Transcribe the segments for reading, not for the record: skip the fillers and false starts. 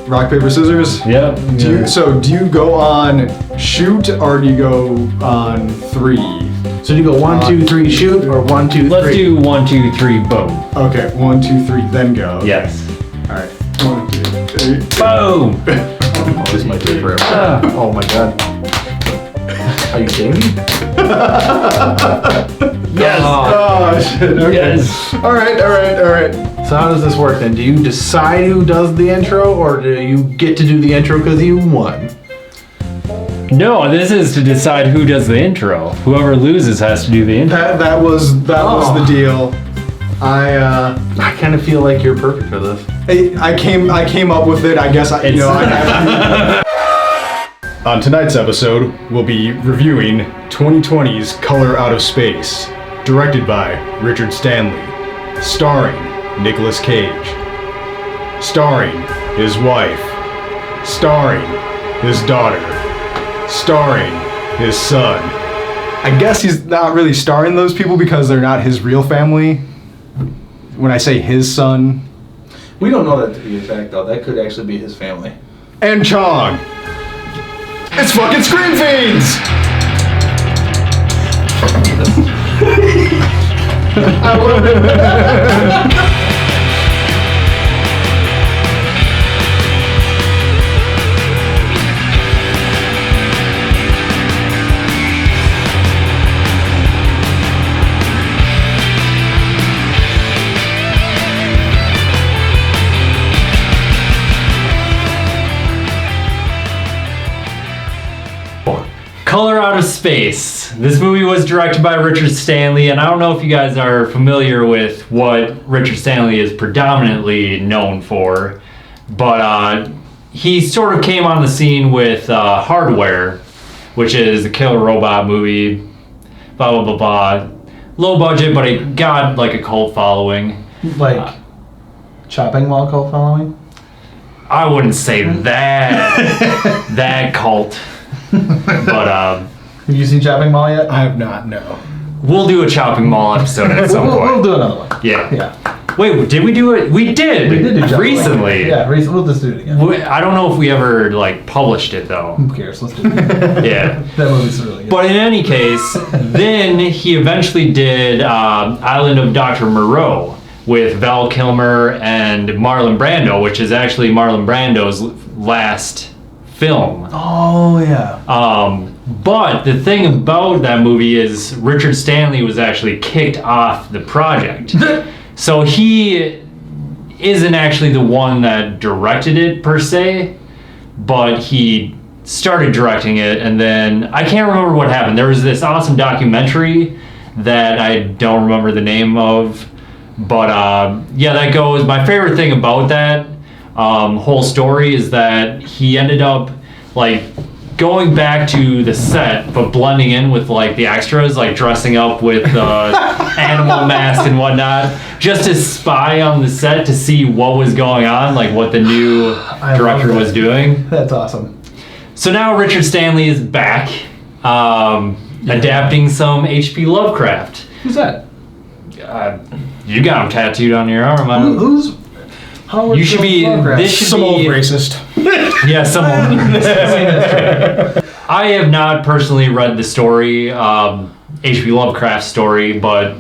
Rock, paper, scissors? Yep. Do you go on shoot or do you go on 3? So do you go 1, 2, 3, shoot, or 1, 2, 3? Let's do 1, 2, 3, boom. Okay, 1, 2, 3, then go. Yes. Alright. 1, 2, 3. Boom! Oh, this might take forever. Oh my god. Are you kidding me? Yes! Oh, shit. Okay. Yes! Alright. So how does this work then? Do you decide who does the intro, or do you get to do the intro because you won? No, this is to decide who does the intro. Whoever loses has to do the intro. That was the deal. I kind of feel like you're perfect for this. I came up with it. I guess I have to. On tonight's episode, we'll be reviewing 2020's Color Out of Space, directed by Richard Stanley, starring Nicolas Cage, starring his wife, starring his daughter, starring his son. I guess he's not really starring those people because they're not his real family. When I say his son. We don't know that to be a fact, though. That could actually be his family. And Chong. It's fucking Screen Fiends! I love it. Color Out of Space. This movie was directed by Richard Stanley, and I don't know if you guys are familiar with what Richard Stanley is predominantly known for, but he sort of came on the scene with Hardware, which is a killer robot movie, blah, blah, blah, blah. Low budget, but it got like a cult following. Like, chopping while cult following? I wouldn't say that cult. But have you seen Chopping Mall yet? I have not, no. We'll do a Chopping Mall episode at some point. We'll do another one. Yeah. Wait, did we do it? We did. We did do Chopping recently. Mall. Yeah, we'll just do it again. I don't know if we ever published it though. Who cares? Let's do it. Yeah. That movie's really good. But in any case, then he eventually did Island of Dr. Moreau with Val Kilmer and Marlon Brando, which is actually Marlon Brando's last film. Oh, yeah. But the thing about that movie is Richard Stanley was actually kicked off the project. So he isn't actually the one that directed it per se, but he started directing it, and then I can't remember what happened. There was this awesome documentary that I don't remember the name of, but yeah, that goes. My favorite thing about that whole story is that he ended up going back to the set but blending in with the extras, dressing up with animal masks and whatnot, just to spy on the set to see what was going on, what the new director was doing. That's awesome. So now Richard Stanley is back adapting some H.P. Lovecraft. Who's that? You got him tattooed on your arm. Who's Howard you should be. Lovecraft? This should Some be old racist. Yeah, some old racist. I have not personally read the story, H.P. Lovecraft story, but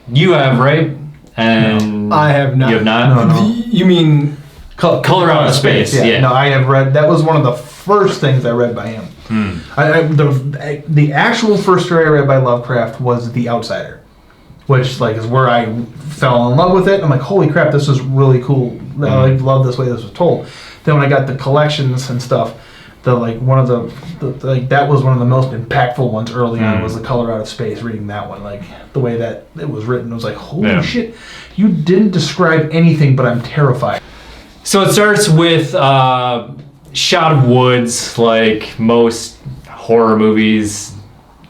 you have, right? And No, I have not. You have not? No. You mean Color Out of Space. Yeah. No, I have read. That was one of the first things I read by him. The actual first story I read by Lovecraft was The Outsider, which is where I fell in love with it. I'm like, holy crap, this is really cool. I love this way this was told. Then when I got the collections and stuff, that was one of the most impactful ones early on was The Color Out of Space. Reading that one, the way that it was written, I was like, holy shit, you didn't describe anything, but I'm terrified. So it starts with shot of woods, like most horror movies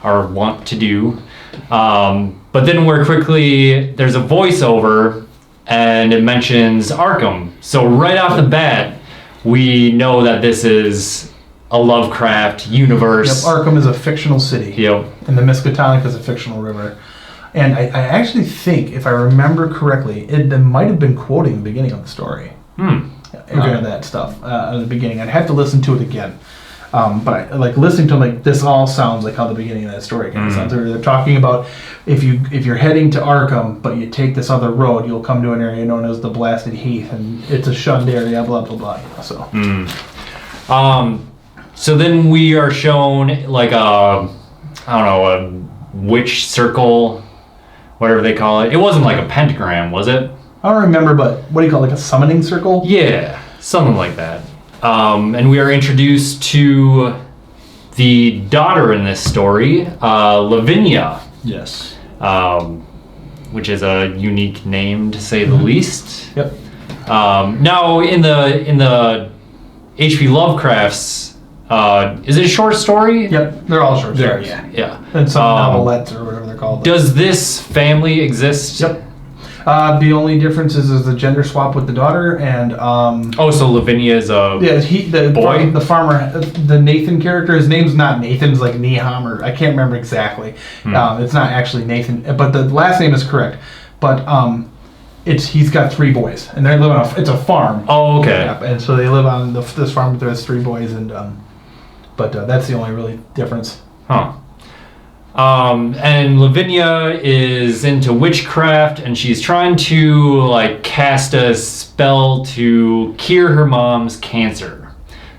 are wont to do. But then there's a voiceover and it mentions Arkham. So right off the bat, we know that this is a Lovecraft universe. Yep, Arkham is a fictional city. Yep. And the Miskatonic is a fictional river. And I actually think, if I remember correctly, it might have been quoting the beginning of the story. out of that stuff at the beginning. I'd have to listen to it again. But I, like listening to them, like this all sounds like how the beginning of that story kind of sounds. They're talking about if you're heading to Arkham, but you take this other road, you'll come to an area known as the Blasted Heath, and it's a shunned area. Blah blah blah. So. So then we are shown like a witch circle, whatever they call it. It wasn't like a pentagram, was it? I don't remember, but what do you call it, like a summoning circle? Yeah, something like that. And we are introduced to the daughter in this story, Lavinia, Yes. which is a unique name to say the least. Yep. Now in the H.P. Lovecraft's, is it a short story? Yep. They're all short There, stories. yeah. Yeah. And some novelettes or whatever they're called. Does this family exist? Yep. The only difference is the gender swap with the daughter, and Oh, so Lavinia is a boy? the farmer, the Nathan character. His name's not Nathan. It's like Neham, or I can't remember exactly. It's not actually Nathan, but the last name is correct. But he's got 3 boys, and they live on it's a farm. Oh, okay. Yep, and so they live on this farm. There's 3 boys, and but that's the only really difference. Huh. And Lavinia is into witchcraft, and she's trying to like cast a spell to cure her mom's cancer.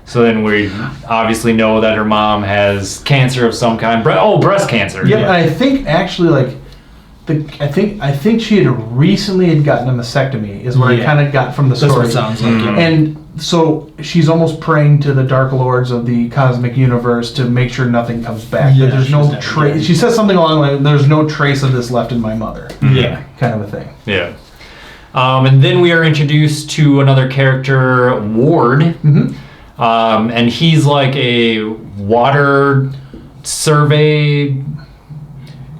So then we obviously know that her mom has cancer of some kind. Breast cancer. Yep, and I think actually like I think she had recently gotten a mastectomy is what I kind of got from the story. That's what it sounds like. Yeah. And so she's almost praying to the Dark Lords of the cosmic universe to make sure nothing comes back. Yeah, that there's no she's never trace. dead. She says something along the line, there's no trace of this left in my mother. Yeah. Kind of a thing. Yeah. And then we are introduced to another character, Ward. Mm-hmm. And he's like a water survey.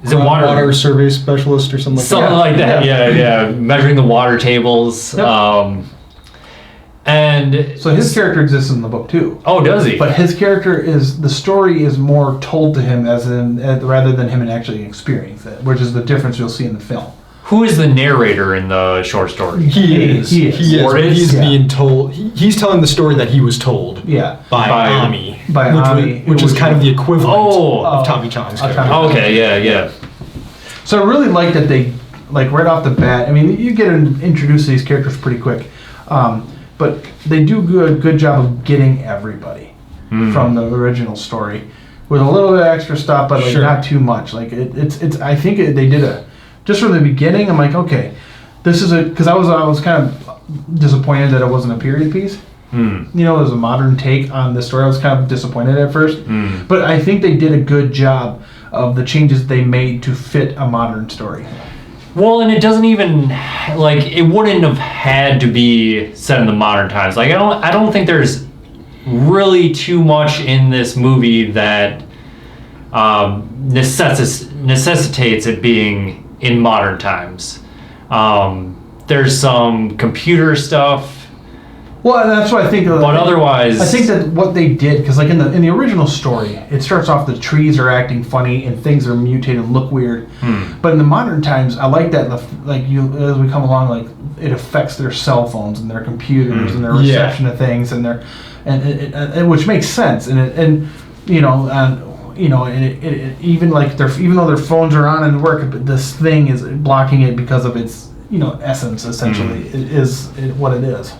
Is it Water survey specialist or something like Something that? like that. Yeah. Measuring the water tables. Yep. And So his character exists in the book too. oh, does he? But his character the story is more told to him rather than him actually experiencing it, which is the difference you'll see in the film. Who is the narrator in the short story? He is. He is. Ward But is? he's Yeah. being told. He's telling the story that he was told Yeah. by By- Ami. by which Ami, which is which kind of the equivalent Oh. of Tommy Chong's Of character. Tommy- Okay, yeah. So I really like that they, like right off the bat, I mean, you get introduced to these characters pretty quick, but they do a good job of getting everybody from the original story with a little bit of extra stuff, but like Sure. not too much. Like it's I think they did just from the beginning. I'm like, okay, this is because I was kind of disappointed that it wasn't a period piece. You know, it was a modern take on this story. I was kind of disappointed at first, but I think they did a good job of the changes they made to fit a modern story. Well, and it doesn't even like it wouldn't have had to be set in the modern times. Like I don't think there's really too much in this movie that necessitates it being in modern times. There's some computer stuff, Well, and that's what I think. but otherwise, I think that what they did, because like in the original story, it starts off the trees are acting funny and things are mutated and look weird. But in the modern times, I like that. Like as we come along, like it affects their cell phones and their computers and their reception of things and their and which makes sense. And even like even though their phones are on and work, but this thing is blocking it because of its essence. Essentially, is what it is.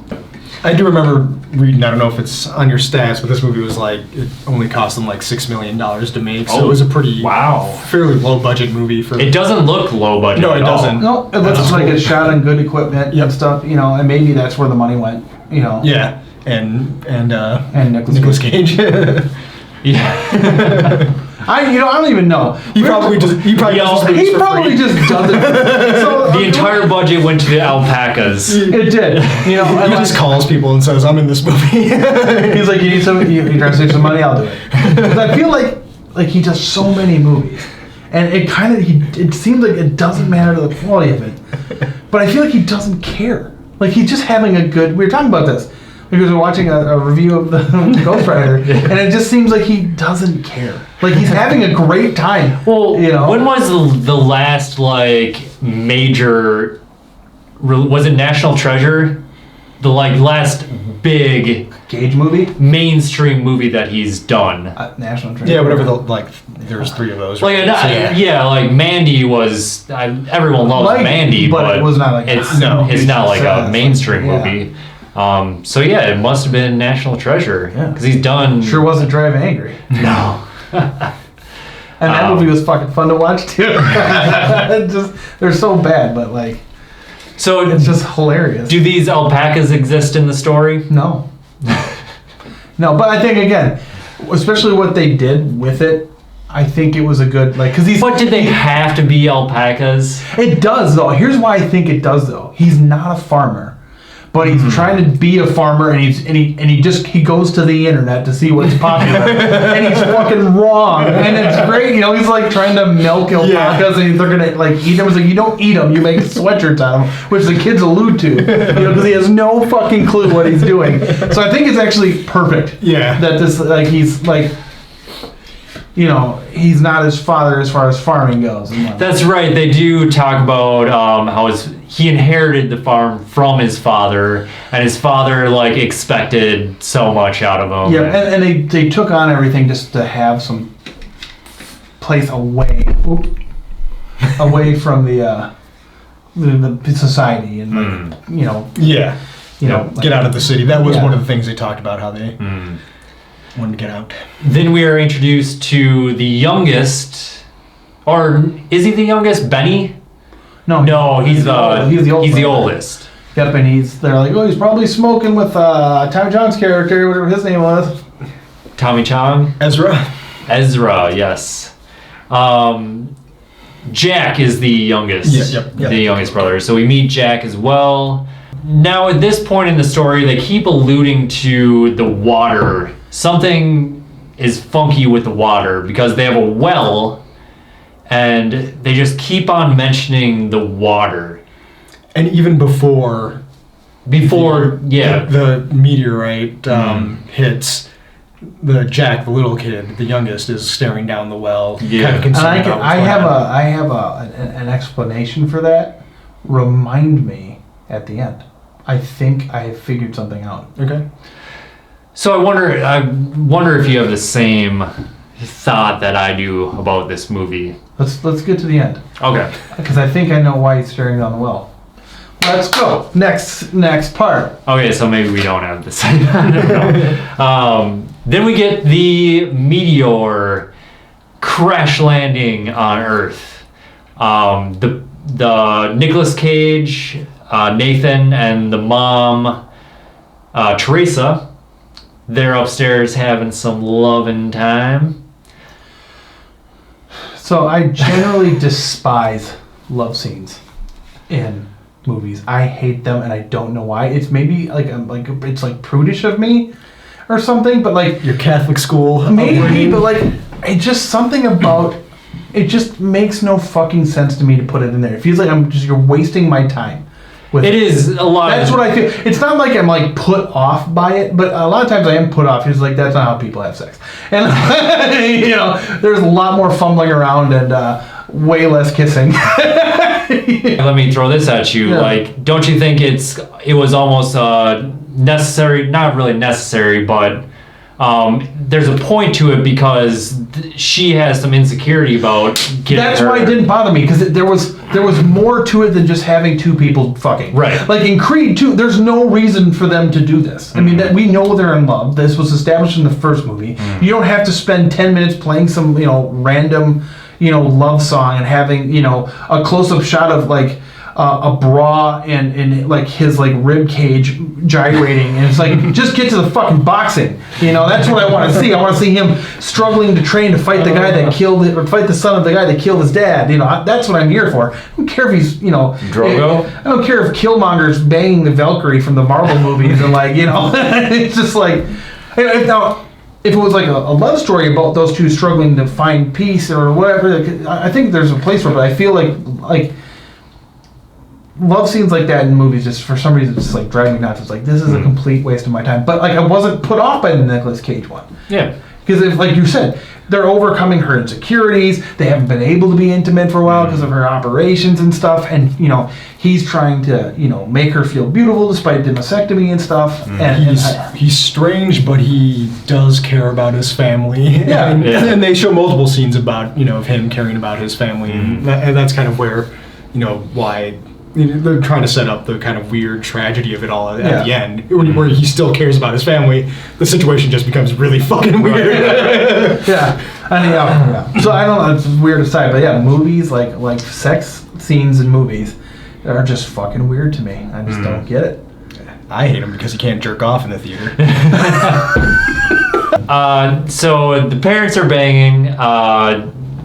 I do remember reading, I don't know if it's on your stats, but this movie was like, it only cost them like $6 million to make. So it was a pretty fairly low budget movie for. it doesn't look low budget. No, it at all. doesn't. No, it looks That's like cool. it's shot on good equipment and stuff, and maybe that's where the money went, Yeah, and Nicolas Cage. Yeah. I don't even know. He probably just He probably just does it. So, The entire budget went to the alpacas. it did. He just calls people and says, "I'm in this movie." He's like, you need some. You trying to save some money? I'll do it. 'Cause I feel like he does so many movies, and it seems like it doesn't matter to the quality of it, but I feel like he doesn't care. Like he's just having a good. We were talking about this because we're watching a review of the Ghost Rider, and it just seems like he doesn't care. Like he's having a great time. Well, when was the last like major? Was it National Treasure? The last big Gage movie, mainstream movie that he's done. National Treasure. Yeah, whatever. There's 3 of those. Like, like Mandy was. Everyone loves Mandy, but it was not like it's not like a mainstream movie. So yeah, it must have been National Treasure because he's done. Sure wasn't Drive Angry. No. And that movie was fucking fun to watch too. They're so bad, but like, so it's just hilarious. Do these alpacas exist in the story? No. No, but I think again, especially what they did with it, I think it was a good because he's. But did they have to be alpacas? It does though. Here's why I think it does though. He's not a farmer. But he's trying to be a farmer, and he goes to the internet to see what's popular, and he's fucking wrong, and it's great. He's like trying to milk alpacas, and they're gonna like eat them. It's like, you don't eat them, you make sweatshirts out of them, which the kids allude to, because he has no fucking clue what he's doing. So I think it's actually perfect. Yeah. That this he's like. He's not his father as far as farming goes. That's right. They do talk about how he inherited the farm from his father, and his father expected so much out of him. Yeah, and they took on everything just to have some place away from the society and get out of the city. That was one of the things they talked about, how they wanted to get out. Then we are introduced to the youngest, or is he the youngest? Benny? No, he's the oldest. Yep, and they're like, oh, he's probably smoking with Tommy John's character, whatever his name was. Tommy Chong? Ezra, yes. Jack is the youngest. Yep. The youngest brother. So we meet Jack as well. Now at this point in the story, they keep alluding to the water. Something is funky with the water because they have a well, and they just keep on mentioning the water. And even before the meteorite hits, Jack, the little kid, the youngest, is staring down the well. Yeah. Kind of concerned about I have an explanation for that. Remind me at the end. I think I have figured something out. Okay. So I wonder if you have the same thought that I do about this movie. Let's get to the end. Okay. Because I think I know why he's staring down the well. Let's go. Next part. Okay, so maybe we don't have the same. Then we get the meteor crash landing on Earth. The Nicolas Cage, Nathan, and the mom, Teresa. They're upstairs having some loving time. So I generally despise love scenes in movies. I hate them, and I don't know why. It's maybe it's prudish of me or something, but your Catholic school. Maybe, but it's just something about it just makes no fucking sense to me to put it in there. It feels like you're wasting my time. It is a lot. That's what I feel. It's not like I'm put off by it, but a lot of times I am put off. It's like, that's not how people have sex, and there's a lot more fumbling around and way less kissing. Let me throw this at you. Yeah. Don't you think it was almost necessary? Not really necessary, but there's a point to it because she has some insecurity about getting. That's why it didn't bother me, because there was more to it than just having two people fucking. Right. Like in Creed 2, there's no reason for them to do this. Mm-hmm. I mean, that we know they're in love. This was established in the first movie. Mm-hmm. You don't have to spend 10 minutes playing some random love song and having a close-up shot of a bra and his rib cage gyrating, and it's just get to the fucking boxing. That's what I want to see. I want to see him struggling to train to fight the guy that killed it, or fight the son of the guy that killed his dad. That's what I'm here for. I don't care if he's Drogo. I don't care if Killmonger's banging the Valkyrie from the Marvel movies and it's just now. If it was a love story about those two struggling to find peace or whatever, I think there's a place for it. But I feel like love scenes like that in movies just for some reason drive me nuts. It's this is a complete waste of my time. But I wasn't put off by the Nicolas Cage one. Yeah. Because if, like you said, they're overcoming her insecurities. They haven't been able to be intimate for a while because of her operations and stuff. And, you know, he's trying to, you know, make her feel beautiful despite the mastectomy and stuff. And He's strange, but he does care about his family. Yeah. And they show multiple scenes about, you know, of him caring about his family. And that's kind of where, you know, why they're trying to set up the kind of weird tragedy of it all at the end, where he still cares about his family. The situation just becomes really fucking weird. yeah. So I don't know, it's weird aside, but yeah, movies, like sex scenes in movies are just fucking weird to me. I just don't get it. I hate him because he can't jerk off in the theater. So the parents are banging.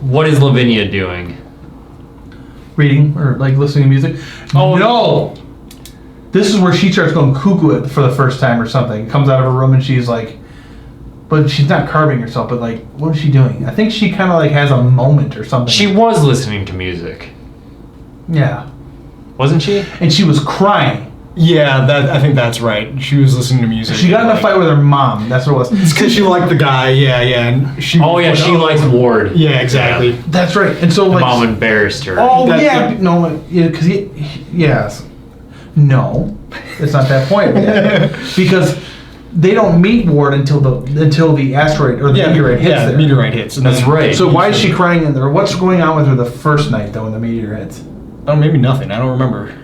What is Lavinia doing? Reading or like listening to music. Oh no! This is where she starts going cuckoo for the first time or something. Comes out of her room and she's like, but she's not carving herself. But like, what is she doing? I think she kind of like has a moment or something. She was listening to music. Yeah. Wasn't she? And she was crying. Yeah, I think that's right. She was listening to music. She got in a fight with her mom. That's what it was. It's because she liked the guy. Yeah. And she. Oh yeah, she likes Ward. Yeah, exactly. Yeah. That's right. And so like, mom embarrassed her. Oh no, because yes, no, it's not that point yet. Because they don't meet Ward until the asteroid or the meteorite hits. Yeah, the meteorite hits. And that's right. So why is she crying in there? What's going on with her the first night though when the meteor hits? Oh, maybe nothing. I don't remember.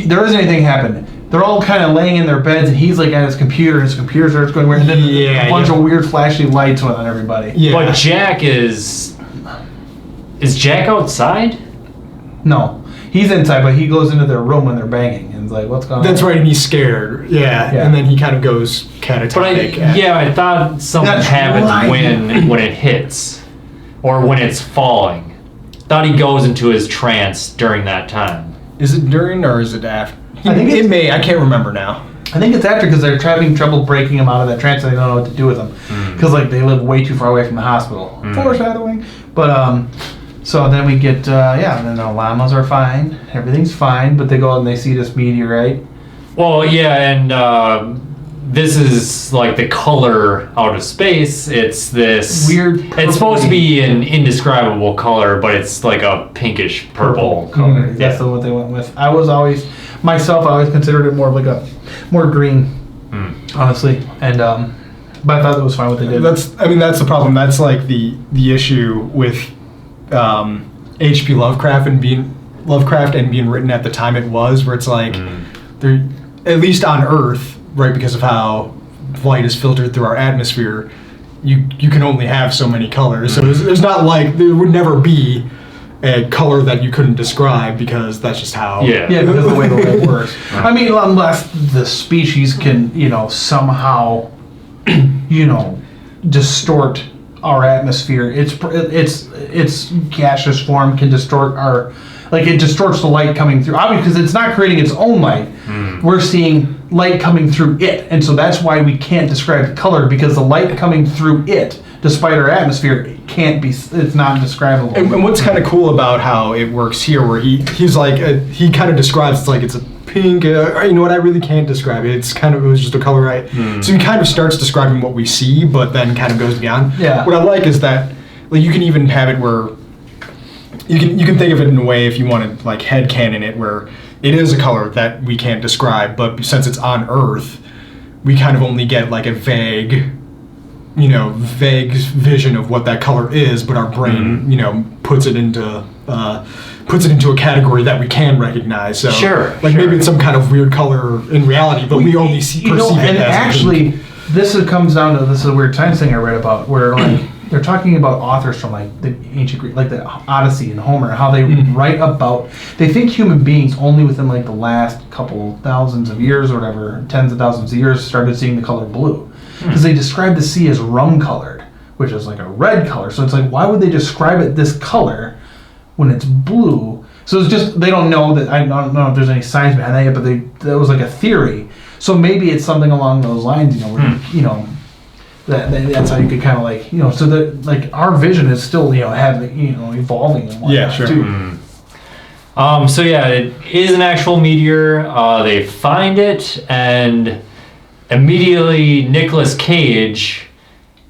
There isn't anything happening. They're all kind of laying in their beds, and he's like at his computer. His computer starts going weird, and then a bunch of weird flashy lights went on everybody. Yeah. But Jack is Jack outside? No, he's inside, but he goes into their room when they're banging, and is like, "What's going on?" That's right, and he's scared. Yeah, and then he kind of goes catatonic. But I thought something happens when it hits, or when it's falling. Thought he goes into his trance during that time. Is it during or is it after? I think it may. I can't remember now. I think it's after because they're having trouble breaking him out of that trance and they don't know what to do with him because like they live way too far away from the hospital. Foreshadowing. But so then we get and then the llamas are fine. Everything's fine, but they go out and they see this meteorite. Well, yeah, and this is like the color out of space. It's this weird. It's supposed to be an indescribable color, but it's like a pinkish purple color. That's what they went with. I always considered it more of like a more green, honestly. And but I thought that was fine what they did. That's the problem. That's like the issue with H.P. Lovecraft and being written at the time it was, where it's like they're at least on Earth. Right, because of how light is filtered through our atmosphere, you can only have so many colors. So there's not like there would never be a color that you couldn't describe because that's just how. Yeah, because of the way the light works. I mean, unless the species can, somehow, distort our atmosphere. Its gaseous form can distort our. Like it distorts the light coming through. Obviously, because it's not creating its own light. We're seeing light coming through it, and so that's why we can't describe the color because the light coming through it, despite our atmosphere, can't be. It's not describable. And what's kind of cool about how it works here, where he's like he kind of describes it's like it's a pink. You know what? I really can't describe it. It was just a color, right? So he kind of starts describing what we see, but then kind of goes beyond. Yeah. What I like is that like you can even have it where. You can think of it in a way if you want to like headcanon it where it is a color that we can't describe, but since it's on Earth, we kind of only get like a vague vision of what that color is, but our brain, puts it into a category that we can recognize. So maybe it's some kind of weird color in reality, but we only perceive it and as actually this comes down to this is a weird science thing I read about where like they're talking about authors from like the ancient Greek, like the Odyssey and Homer, how they write about. They think human beings only within like the last couple thousands of years or whatever, tens of thousands of years, started seeing the color blue, because they describe the sea as rum colored, which is like a red color. So it's like, why would they describe it this color when it's blue? So it's just they don't know that. I don't know if there's any science behind that yet, but that was like a theory. So maybe it's something along those lines, where, that's how you could kind of like, so that like our vision is still, evolving and whatnot too. So yeah, it is an actual meteor. They find it, and immediately Nicolas Cage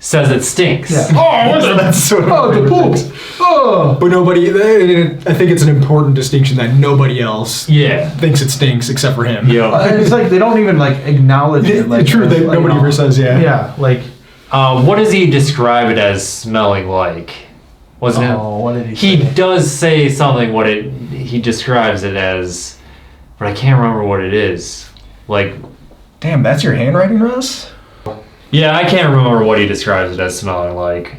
says it stinks. Yeah. Oh, that's so the poop. Oh. But nobody, I think it's an important distinction that nobody else Yeah. thinks it stinks except for him. Yeah. It's like they don't even like acknowledge it. Like, True, like, nobody ever says, yeah. Yeah, like. What does he describe it as smelling like? Wasn't Oh, it? what did he He say? does say something. He describes it as, but I can't remember what it is. Like, Damn, that's your handwriting, Russ? yeah, I can't remember what he describes it as smelling like.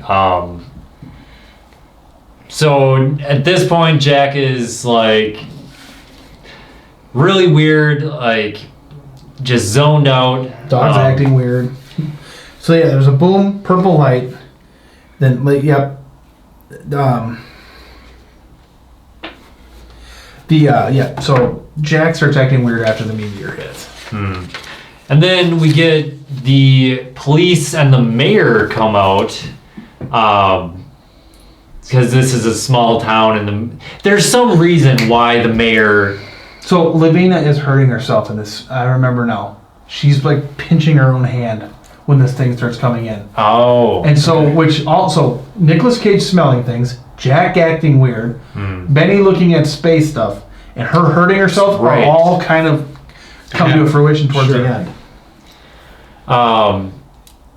So at this point, Jack is like really weird, like just zoned out. Dog's acting weird. So yeah, there's a boom, purple light. Then, like, yep. So Jack starts acting weird after the meteor hits. And then we get the police and the mayor come out, because this is a small town, and there's some reason why the mayor. So Lavina is hurting herself in this. I remember now. She's like pinching her own hand when this thing starts coming in. Oh. And so, which also, Nicolas Cage smelling things, Jack acting weird, Benny looking at space stuff, and her hurting herself Right. are all kind of come to a fruition towards the end.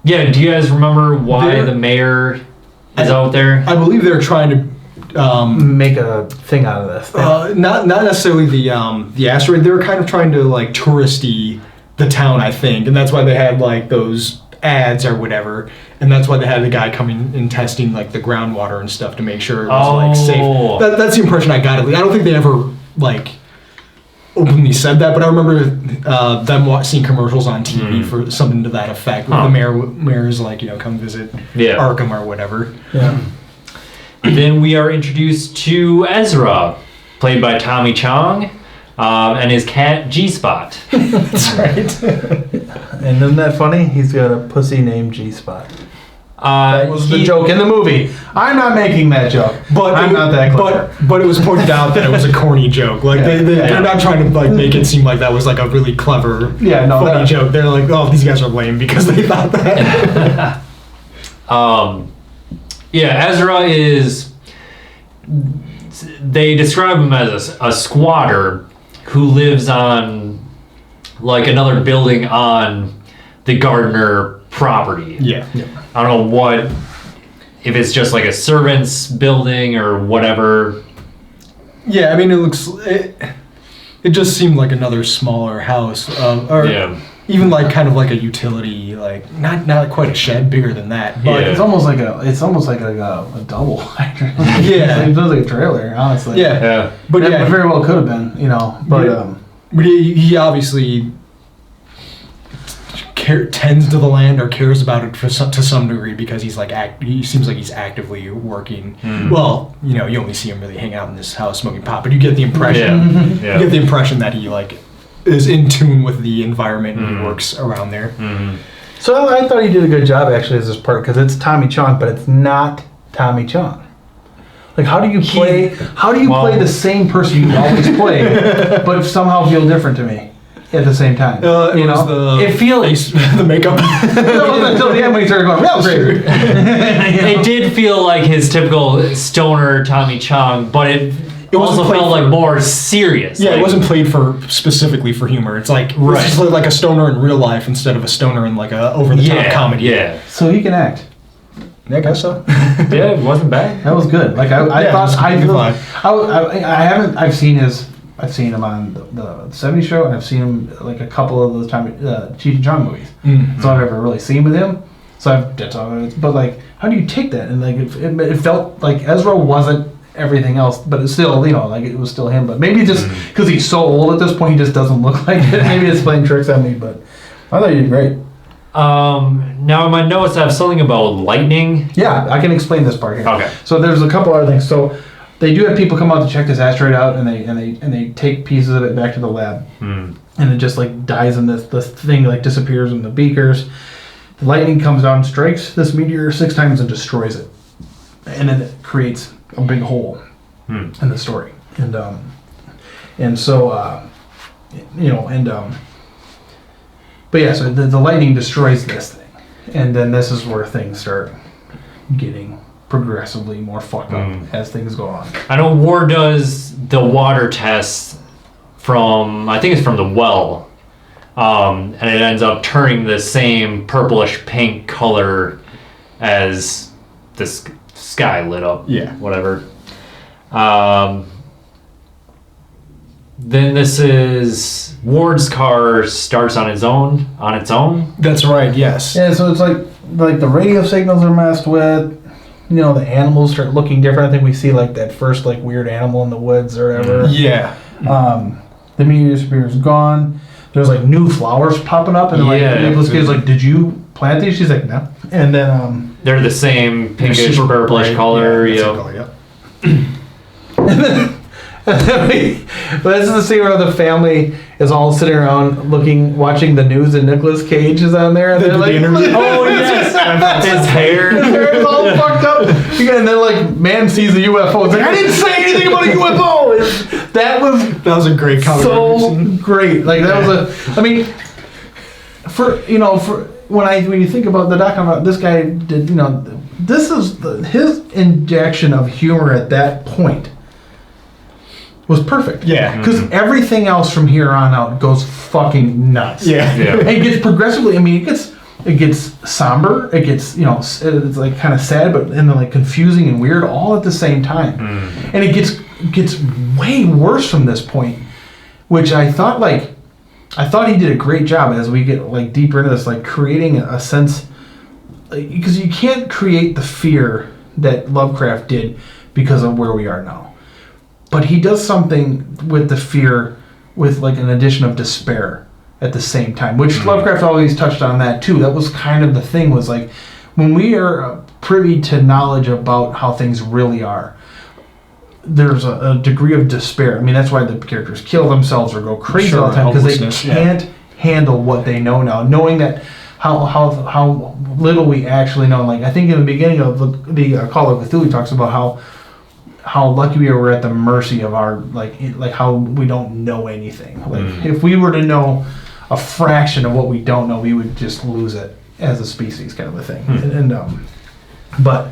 Yeah, do you guys remember why the mayor is out there? I believe they're trying to Make a thing out of this. not necessarily the asteroid. They were kind of trying to like touristy the town, I think, and that's why they had like those ads or whatever, and that's why they had the guy coming and testing like the groundwater and stuff to make sure it was like Oh. safe. That's the impression I got. At least I don't think they ever like openly said that, but I remember them seeing commercials on TV for something to that effect. Where the mayor's like, come visit Arkham or whatever. Yeah. Then we are introduced to Ezra, played by Tommy Chong, and his cat G-Spot. That's right. And isn't that funny? He's got a pussy named G-Spot. That was the He- joke in the movie. I'm not making that joke. But I'm not that clever. But it was pointed out that it was a corny joke. Like they're not trying to like make it seem like that was like a really clever, funny joke. They're like, oh, these guys are lame because they thought that. Yeah, Ezra is. They describe him as a squatter who lives on like another building on the Gardner property. Yeah. I don't know if it's just like a servant's building or whatever. Yeah, I mean, it just seemed like another smaller house, or even like kind of like a utility, like not quite a shed, bigger than that. But It's almost like a double. Yeah. It feels like a trailer, honestly. Yeah. but It yeah, very well could have been, But but he obviously tends to the land or cares about it to some degree because he's like he seems like he's actively working. Well, you only see him really hang out in this house smoking pot, but you get the impression you get the impression that he like is in tune with the environment and he works around there. So I thought he did a good job actually as this part because it's Tommy Chong, but it's not Tommy Chong. Like, how do you play the same person you always play, but somehow feel different to me at the same time? It feels the makeup. Until the end when he started going, real great. It did feel like his typical stoner Tommy Chong, but it also wasn't felt like more serious. Yeah, like, it wasn't played specifically for humor. It's like it's just like a stoner in real life instead of a stoner in like a over the top comedy. Yeah. So he can act. I guess so. Yeah, it wasn't bad. That was good. Like I thought I've seen him on the 70s show, and I've seen him like a couple of those Cheech and Chong movies. That's all I've ever really seen with him. So but like, how do you take that? And like, it felt like Ezra wasn't everything else, but it's still, like it was still him. But maybe just because he's so old at this point, he just doesn't look like it. Maybe it's playing tricks on me. But I thought you did great. Now in my notes I have something about lightning. Yeah, I can explain this part here. Okay. So there's a couple other things. So they do have people come out to check this asteroid out, and they take pieces of it back to the lab, and it just like dies in this thing, like disappears in the beakers. The lightning comes down, strikes this meteor 6 times, and destroys it, and then it creates a big hole in the story. But yeah, so the lightning destroys this thing. And then this is where things start getting progressively more fucked up as things go on. I know Ward does the water test from, I think it's from the well, and it ends up turning the same purplish pink color as the sky lit up. Yeah. Whatever. Then this is Ward's car starts on its own. That's right. Yes. Yeah, so it's like the radio signals are messed with. You know, the animals start looking different. I think we see like that first like weird animal in the woods or whatever. Yeah. The meteor spear is gone. There's like new flowers popping up, and like Nicholas Cage's like, "Did you plant these?" She's like, "No." And then they're the same pinkish super purplish bright. color. Yeah, You that's know. the color, yeah. but this is the scene where the family is all sitting around watching the news, and Nicolas Cage is on there, and they're like, Oh yes, his hair. his hair is all fucked up. And then like, man sees a UFO. It's like, I didn't say anything about a UFO. That was a great comic so great. Like that was I mean, when you think about the documentary, this guy did, this is his injection of humor at that point was perfect. Yeah. Because everything else from here on out goes fucking nuts. Yeah. It gets progressively, I mean, it gets somber, it gets, it's like kind of sad, but and then like confusing and weird all at the same time. And it gets way worse from this point, which I thought he did a great job as we get like deeper into this, like creating a sense, because you can't create the fear that Lovecraft did because of where we are now. But he does something with the fear with like an addition of despair at the same time, which Lovecraft always touched on that too. That was kind of the thing, was like when we are privy to knowledge about how things really are, there's a degree of despair. I mean, that's why the characters kill themselves or go crazy all the time, because they can't handle what they know now, knowing that how little we actually know. Like I think in the beginning of the Call of Cthulhu talks about how lucky we are at the mercy of our like how we don't know anything. Like if we were to know a fraction of what we don't know, we would just lose it as a species, kind of a thing. But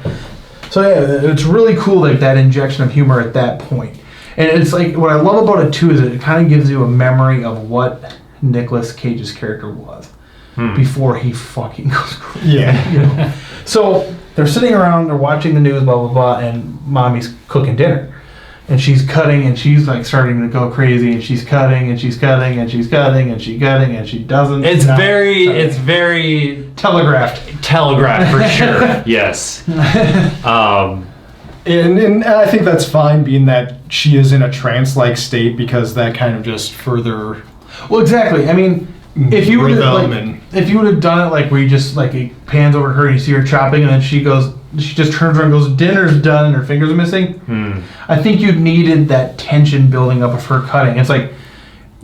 so yeah, it's really cool, like that injection of humor at that point. And it's like, what I love about it too is it kind of gives you a memory of what Nicolas Cage's character was before he fucking goes crazy. Yeah. So they're sitting around, they're watching the news, blah blah blah, and mommy's cooking dinner, and she's cutting, and she's like starting to go crazy, and she's cutting, and she's cutting, and she's cutting, and she's cutting, and she doesn't. It's very telegraphed for sure. Yes. And I think that's fine, being that she is in a trance-like state, because that kind of just further. Well, exactly. I mean, if you would rhythm have done it like where you just like it pans over her and you see her chopping, and then she just turns around and goes, "Dinner's done," and her fingers are missing. I think you needed that tension building up of her cutting. It's like,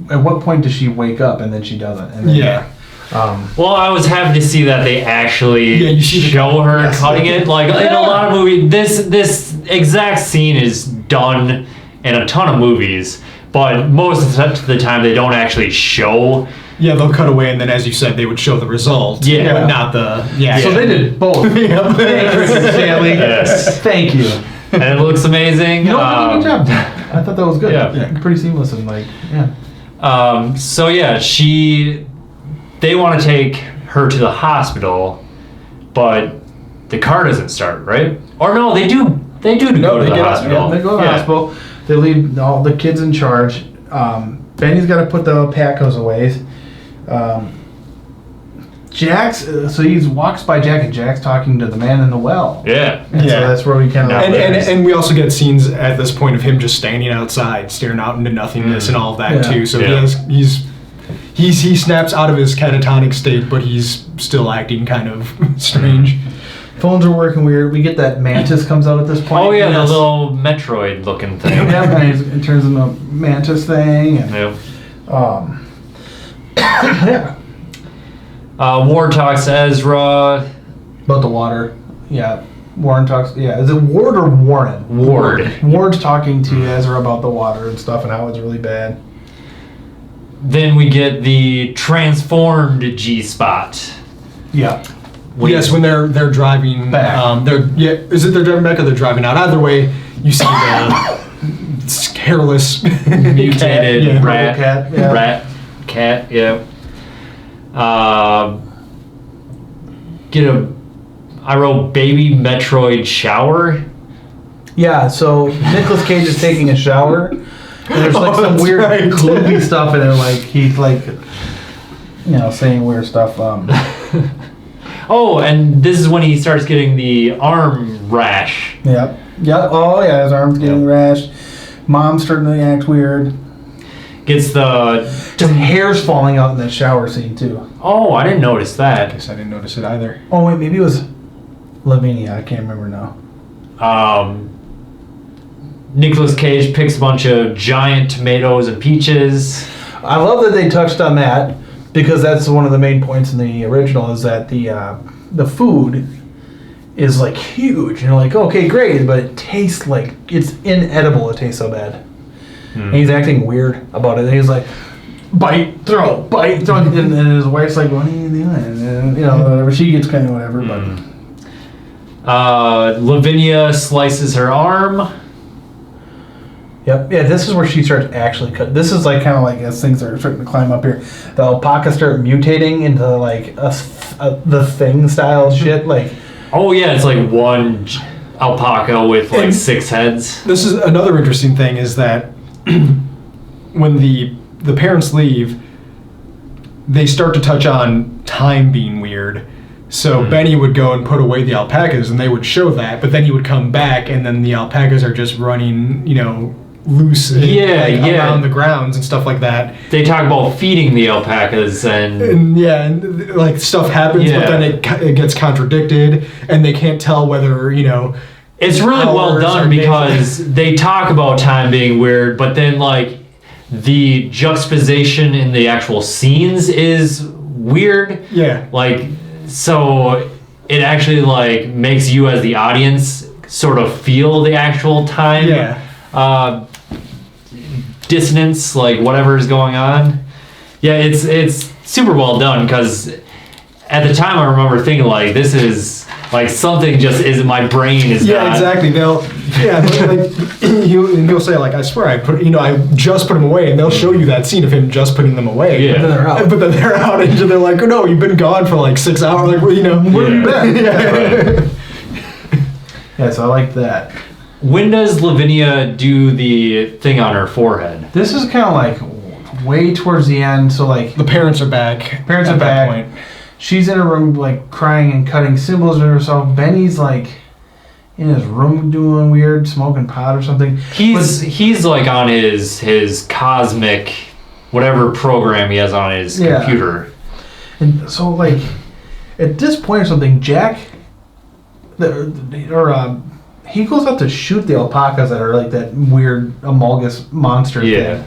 at what point does she wake up and then she doesn't? And then, Well, I was happy to see that they actually show her cutting it. Like in a lot of movies, this exact scene is done in a ton of movies, but most of the time they don't actually show. Yeah, they'll cut away, and then, as you said, they would show the result. Yeah. But not the. Yeah. So they did both. Yep. Stanley. Yes. Thank you. And it looks amazing. You know, good job. I thought that was good. Yeah. Pretty seamless and like, yeah. So yeah, they want to take her to the hospital, but the car doesn't start, right? Or no, they do. They do go to the hospital. Yeah, they go to the hospital. They leave all the kids in charge. Benny's got to put the Pacos away. Jax, so he walks by Jack, and Jack's talking to the man in the well. Yeah. And so that's where we kind of... And we also get scenes at this point of him just standing outside, staring out into nothingness and all of that too. So he snaps out of his catatonic state, but he's still acting kind of strange. Phones are working weird. We get that Mantis comes out at this point. Oh yeah, the little Metroid looking thing. And it turns into a Mantis thing. And, yeah. Ward talks to Ezra about the water. Yeah. Warren talks. Yeah. Is it Ward or Warren? Ward. Ward's talking to Ezra about the water and stuff and how it's really bad. Then we get the transformed G-Spot. Yeah. Yes, when they're driving Back. Is it they're driving back or they're driving out? Either way, you see the hairless mutated yeah. rat, Cat, yeah. rat, cat, yeah. I wrote baby Metroid shower. Yeah, so Nicolas Cage is taking a shower, and there's like some that's weird right. gloomy stuff in it, like he's like, saying weird stuff. Oh, and this is when he starts getting the arm rash. Yep. Oh yeah, his arm's getting rash. Mom's starting to act weird. Gets the... Just hair's falling out in that shower scene too. Oh, I didn't notice I that. guess I didn't notice it either. Oh wait, maybe it was Lavinia. I can't remember now. Nicolas Cage picks a bunch of giant tomatoes and peaches. I love that they touched on that because that's one of the main points in the original is that the food is like huge. And you're like, okay, great, but it tastes like it's inedible. It tastes so bad. And he's acting weird about it. And he's like, bite, throw, and his wife's like, what are you doing? And whatever. She gets kind of whatever, but. Lavinia slices her arm. Yep. Yeah, this is where she starts actually cut. This is like kind of like as things are starting to climb up here. The alpacas start mutating into like the Thing style shit. Like, Oh yeah, it's like one alpaca with like And- 6 heads. This is another interesting thing is that when the parents leave, they start to touch on time being weird. So Benny would go and put away the alpacas, and they would show that. But then he would come back, and then the alpacas are just running, loose around the grounds and stuff like that. They talk about feeding the alpacas and And like stuff happens, but then it gets contradicted, and they can't tell whether it's really well hours done or days. because they talk about time being weird, but then like the juxtaposition in the actual scenes is weird. Yeah. Like, so it actually like makes you as the audience sort of feel the actual time dissonance, like whatever is going on. Yeah, it's super well done because at the time I remember thinking like this is like something just isn't, my brain is not. Exactly. He'll say like, I swear I just put him away, and they'll show you that scene of him just putting them away. Yeah. then they're out. But then they're out, and they're like, oh no, you've been gone for like 6 hours. Like, where have you been? Right. yeah, so I like that. When does Lavinia do the thing on her forehead? This is kind of like way towards the end. So like The parents are back. parents at are that back. point. She's in her room like crying and cutting symbols of herself. Benny's like in his room doing weird, smoking pot or something. He's like on his cosmic whatever program he has on his computer. And so like at this point or something, Jack he goes up to shoot the alpacas that are like that weird amalgus monster thing.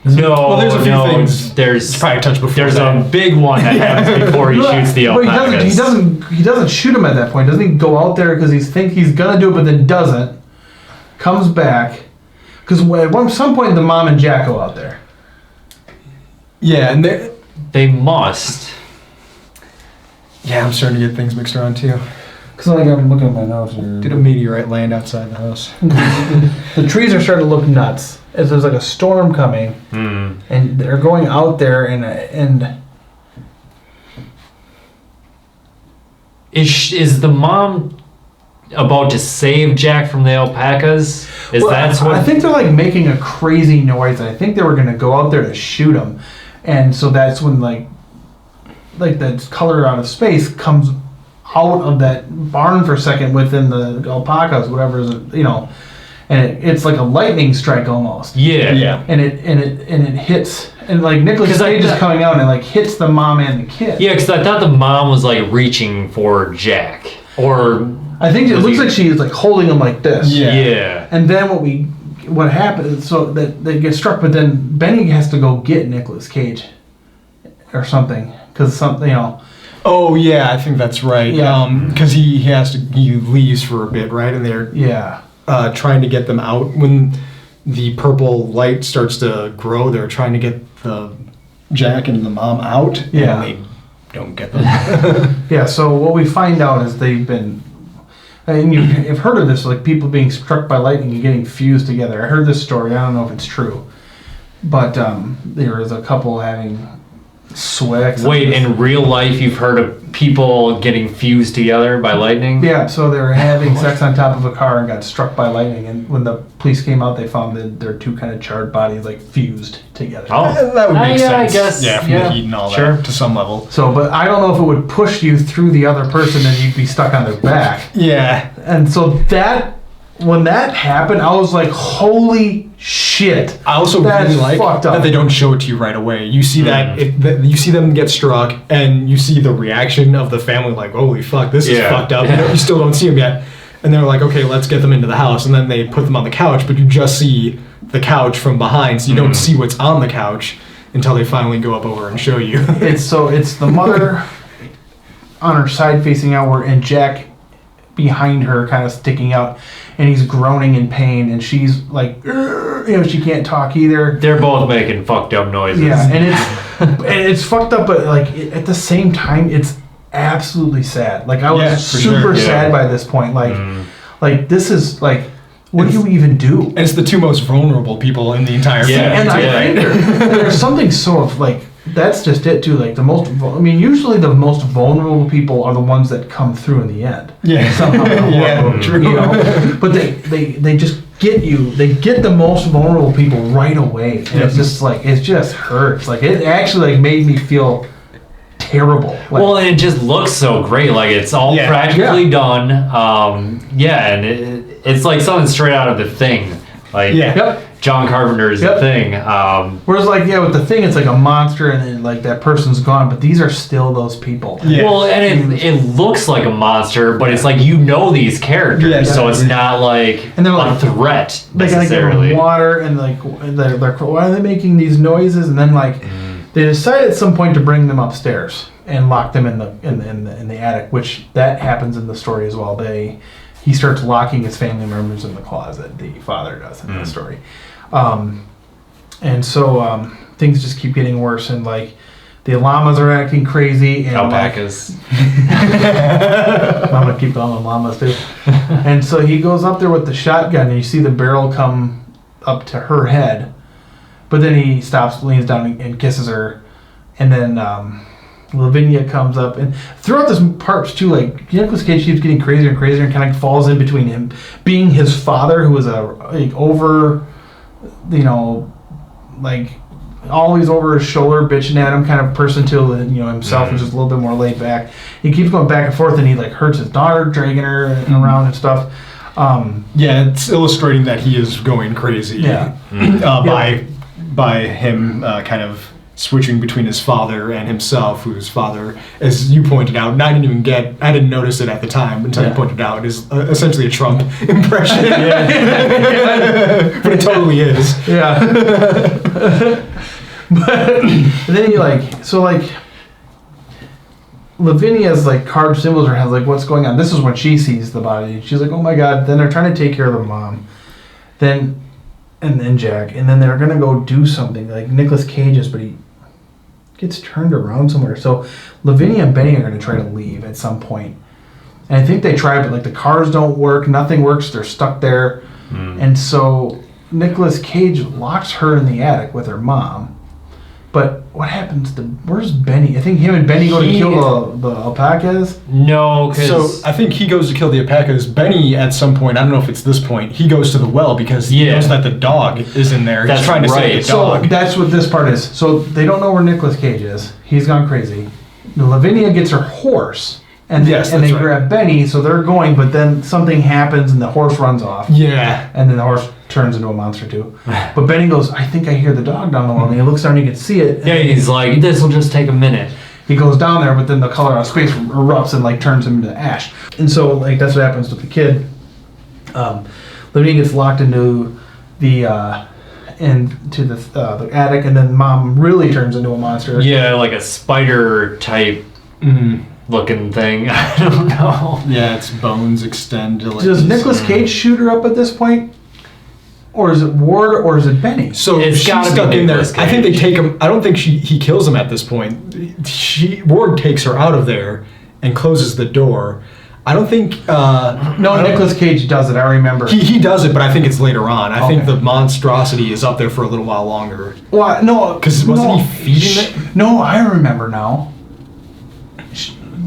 And No, there's a few things. There's Probably touched before. there's that. a big one that happens before he shoots the But alpacas. he doesn't shoot him at that point. Doesn't he go out there because he's gonna do it, but then doesn't. Comes back because at some point the mom and Jack go out there. Yeah, and They must. yeah, I'm starting to get things mixed around too. Because like I'm looking at my notes here. Did a meteorite land outside the house? The trees are starting to look nuts as there's like a storm coming, and they're going out there and Is the mom about to save Jack from the alpacas? That's what I think they're like making a crazy noise. I think they were gonna go out there to shoot him, and so that's when like that color out of space comes out of that barn for a second within the alpacas, whatever is and it's like a lightning strike almost. Yeah. And it hits, and like Nicolas 'Cause Cage is coming out and like hits the mom and the kid. Yeah, because I thought the mom was like reaching for Jack, or I think it Was looks he- like she is like holding him like this. yeah. And then what happens? So that they get struck, but then Benny has to go get Nicolas Cage or something because something Oh yeah, I think that's right. Yeah. Because he leaves for a bit, right? And they're Yeah. trying to get them out when the purple light starts to grow. They're trying to get the Jack and the mom out. Yeah. And they don't get them. Yeah, so what we find out is they've been, and you've heard of this, like people being struck by lightning and getting fused together. I heard this story, I don't know if it's true, but there was a couple having sex. Wait, in real life, you've heard of people getting fused together by lightning? Yeah, so they were having sex on top of a car and got struck by lightning, and when the police came out, they found that their two kind of charred bodies like fused together. Oh, That would make yeah, sense. I guess. Yeah, from the heat and all Sure. that to some level. So, but I don't know if it would push you through the other person and you'd be stuck on their back. Yeah. And so that, when that happened, I was like, holy shit. I also That's really like fucked up. that they don't show it to you right away. You see you see them get struck, and you see the reaction of the family, like, "Holy fuck, this is Yeah. fucked up." You still don't see them yet, and they're like, "Okay, let's get them into the house." And then they put them on the couch, but you just see the couch from behind, so you don't see what's on the couch until they finally go up over and show you. It's the mother on her side facing outward and Jack behind her kind of sticking out, and he's groaning in pain, and she's like, she can't talk either. They're both making fucked up noises. Yeah, and it's fucked up, but like at the same time, it's absolutely sad. Like I was Yeah, for super sure. sad Yeah. by this point. Like this is like, what do you even do? And it's the two most vulnerable people in the entire Yeah. family. And I think there's something so of like, that's just it too. Like the most, usually the most vulnerable people are the ones that come through in the end. Yeah. Somehow. Yeah, true. You know? But they just get you. They get the most vulnerable people right away, and it's just like it just hurts. Like it actually like made me feel terrible. Like, Well, and it just looks so great. Like it's all Yeah. practically done. And it's like something straight out of The Thing. Like Yeah. Yep. John Carpenter's Yep. The Thing. Whereas like with the thing, it's like a monster, and then like that person's gone, but these are still those people. Yeah. Well, and it looks like a monster, but it's like these characters, Yeah, so it's not like And they're a like- threat They gotta give necessarily. them water, and like they're why are they making these noises? And then like they decide at some point to bring them upstairs and lock them in the attic, which that happens in the story as well. He starts locking his family members in the closet. The father does in the story, and so things just keep getting worse, and like the llamas are acting crazy, and Alpacas. I'm gonna keep calling them llamas too. And so he goes up there with the shotgun, and you see the barrel come up to her head, but then he stops, leans down, and kisses her, and then Lavinia comes up, and throughout this parts too, like Nicolas Cage keeps getting crazier and crazier, and kind of falls in between him being his father, who was over, like always over his shoulder, bitching at him kind of person, to himself, which is a little bit more laid back. He keeps going back and forth, and he like hurts his daughter, dragging her around and stuff. Yeah, it's illustrating that he is going crazy. Yeah. By him kind of switching between his father and himself, whose father, as you pointed out, and I didn't notice it at the time until you pointed out, is essentially a Trump impression. But it totally is. Yeah. But then Lavinia's like carved symbols in her hands, like what's going on? This is when she sees the body, and she's like, oh my god. Then they're trying to take care of the mom. And then Jack, and then they're gonna go do something like Nicolas Cage is, but he gets turned around somewhere. So Lavinia and Benny are gonna try to leave at some point. And I think they try, but like the cars don't work, nothing works, they're stuck there. And so Nicolas Cage locks her in the attic with her mom. But what happens to, where's Benny? I think him and Benny go to kill the alpacas. No, because So I think he goes to kill the alpacas. Benny, at some point, I don't know if it's this point, he goes to the well because he knows that the dog is in there. That's He's trying to save right. the dog. So that's what this part is. So they don't know where Nicolas Cage is. He's gone crazy. Lavinia gets her horse, and Yes, they that's right. grab Benny. So they're going, but then something happens, and the horse runs off. Yeah. And then the horse turns into a monster too. But Benny goes, I think I hear the dog down the well. And he looks down and you can see it. yeah, he's like, this will just take a minute. He goes down there, but then the color on space erupts and like turns him into ash. And so like that's what happens with the kid. Lavinia gets locked into the the attic, and then mom really turns into a monster. Yeah, like a spider type looking thing. I don't know. Yeah, its bones extend to like. Does Nicolas Cage shoot her up at this point? or is it Ward, or is it Benny? So It's she's gotta be stuck in there. Nicolas I think they Cage. take him. I don't think he kills him at this point. Ward takes her out of there and closes the door. I don't think. No, Nicolas Cage does it. I remember. He does it, but I think it's later on. I think Okay. the monstrosity is up there for a little while longer. Well, no, 'Cause wasn't he feeding it? No, I remember now.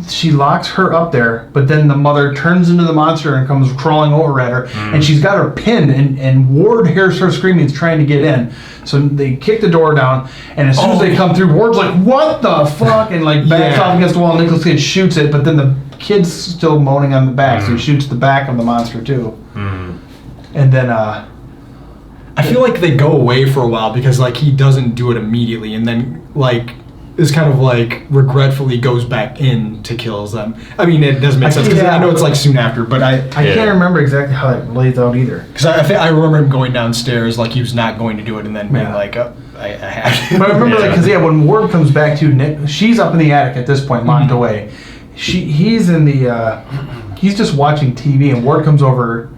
She locks her up there, but then the mother turns into the monster and comes crawling over at her, and she's got her pinned, and Ward hears her screaming, trying to get in. So they kick the door down, and as soon as they come through, Ward's like, "What the fuck?" and like backs Yeah. off against the wall. Nicolas Cage shoots it, but then the kid's still moaning on the back, so he shoots the back of the monster too. And then I feel like they go away for a while because like he doesn't do it immediately, and then like is kind of like regretfully goes back in to kills them. I mean, it doesn't make sense because I know it's like soon after, but I can't remember exactly how it lays out either. because I remember him going downstairs like he was not going to do it, and then being Yeah. like, oh, I had to. But I remember, when Ward comes back to Nick, she's up in the attic at this point, locked away. He's in the, he's just watching TV, and Ward comes over,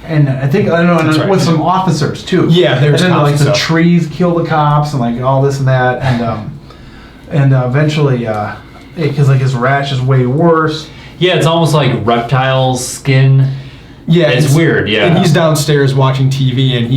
and I think That's right. with some officers too. Yeah, there's and then cops like and the stuff. trees kill the cops, and like all this and that, and eventually, because like his rash is way worse. Yeah, it's almost like reptile skin. Yeah, It's weird, yeah. And he's downstairs watching TV, and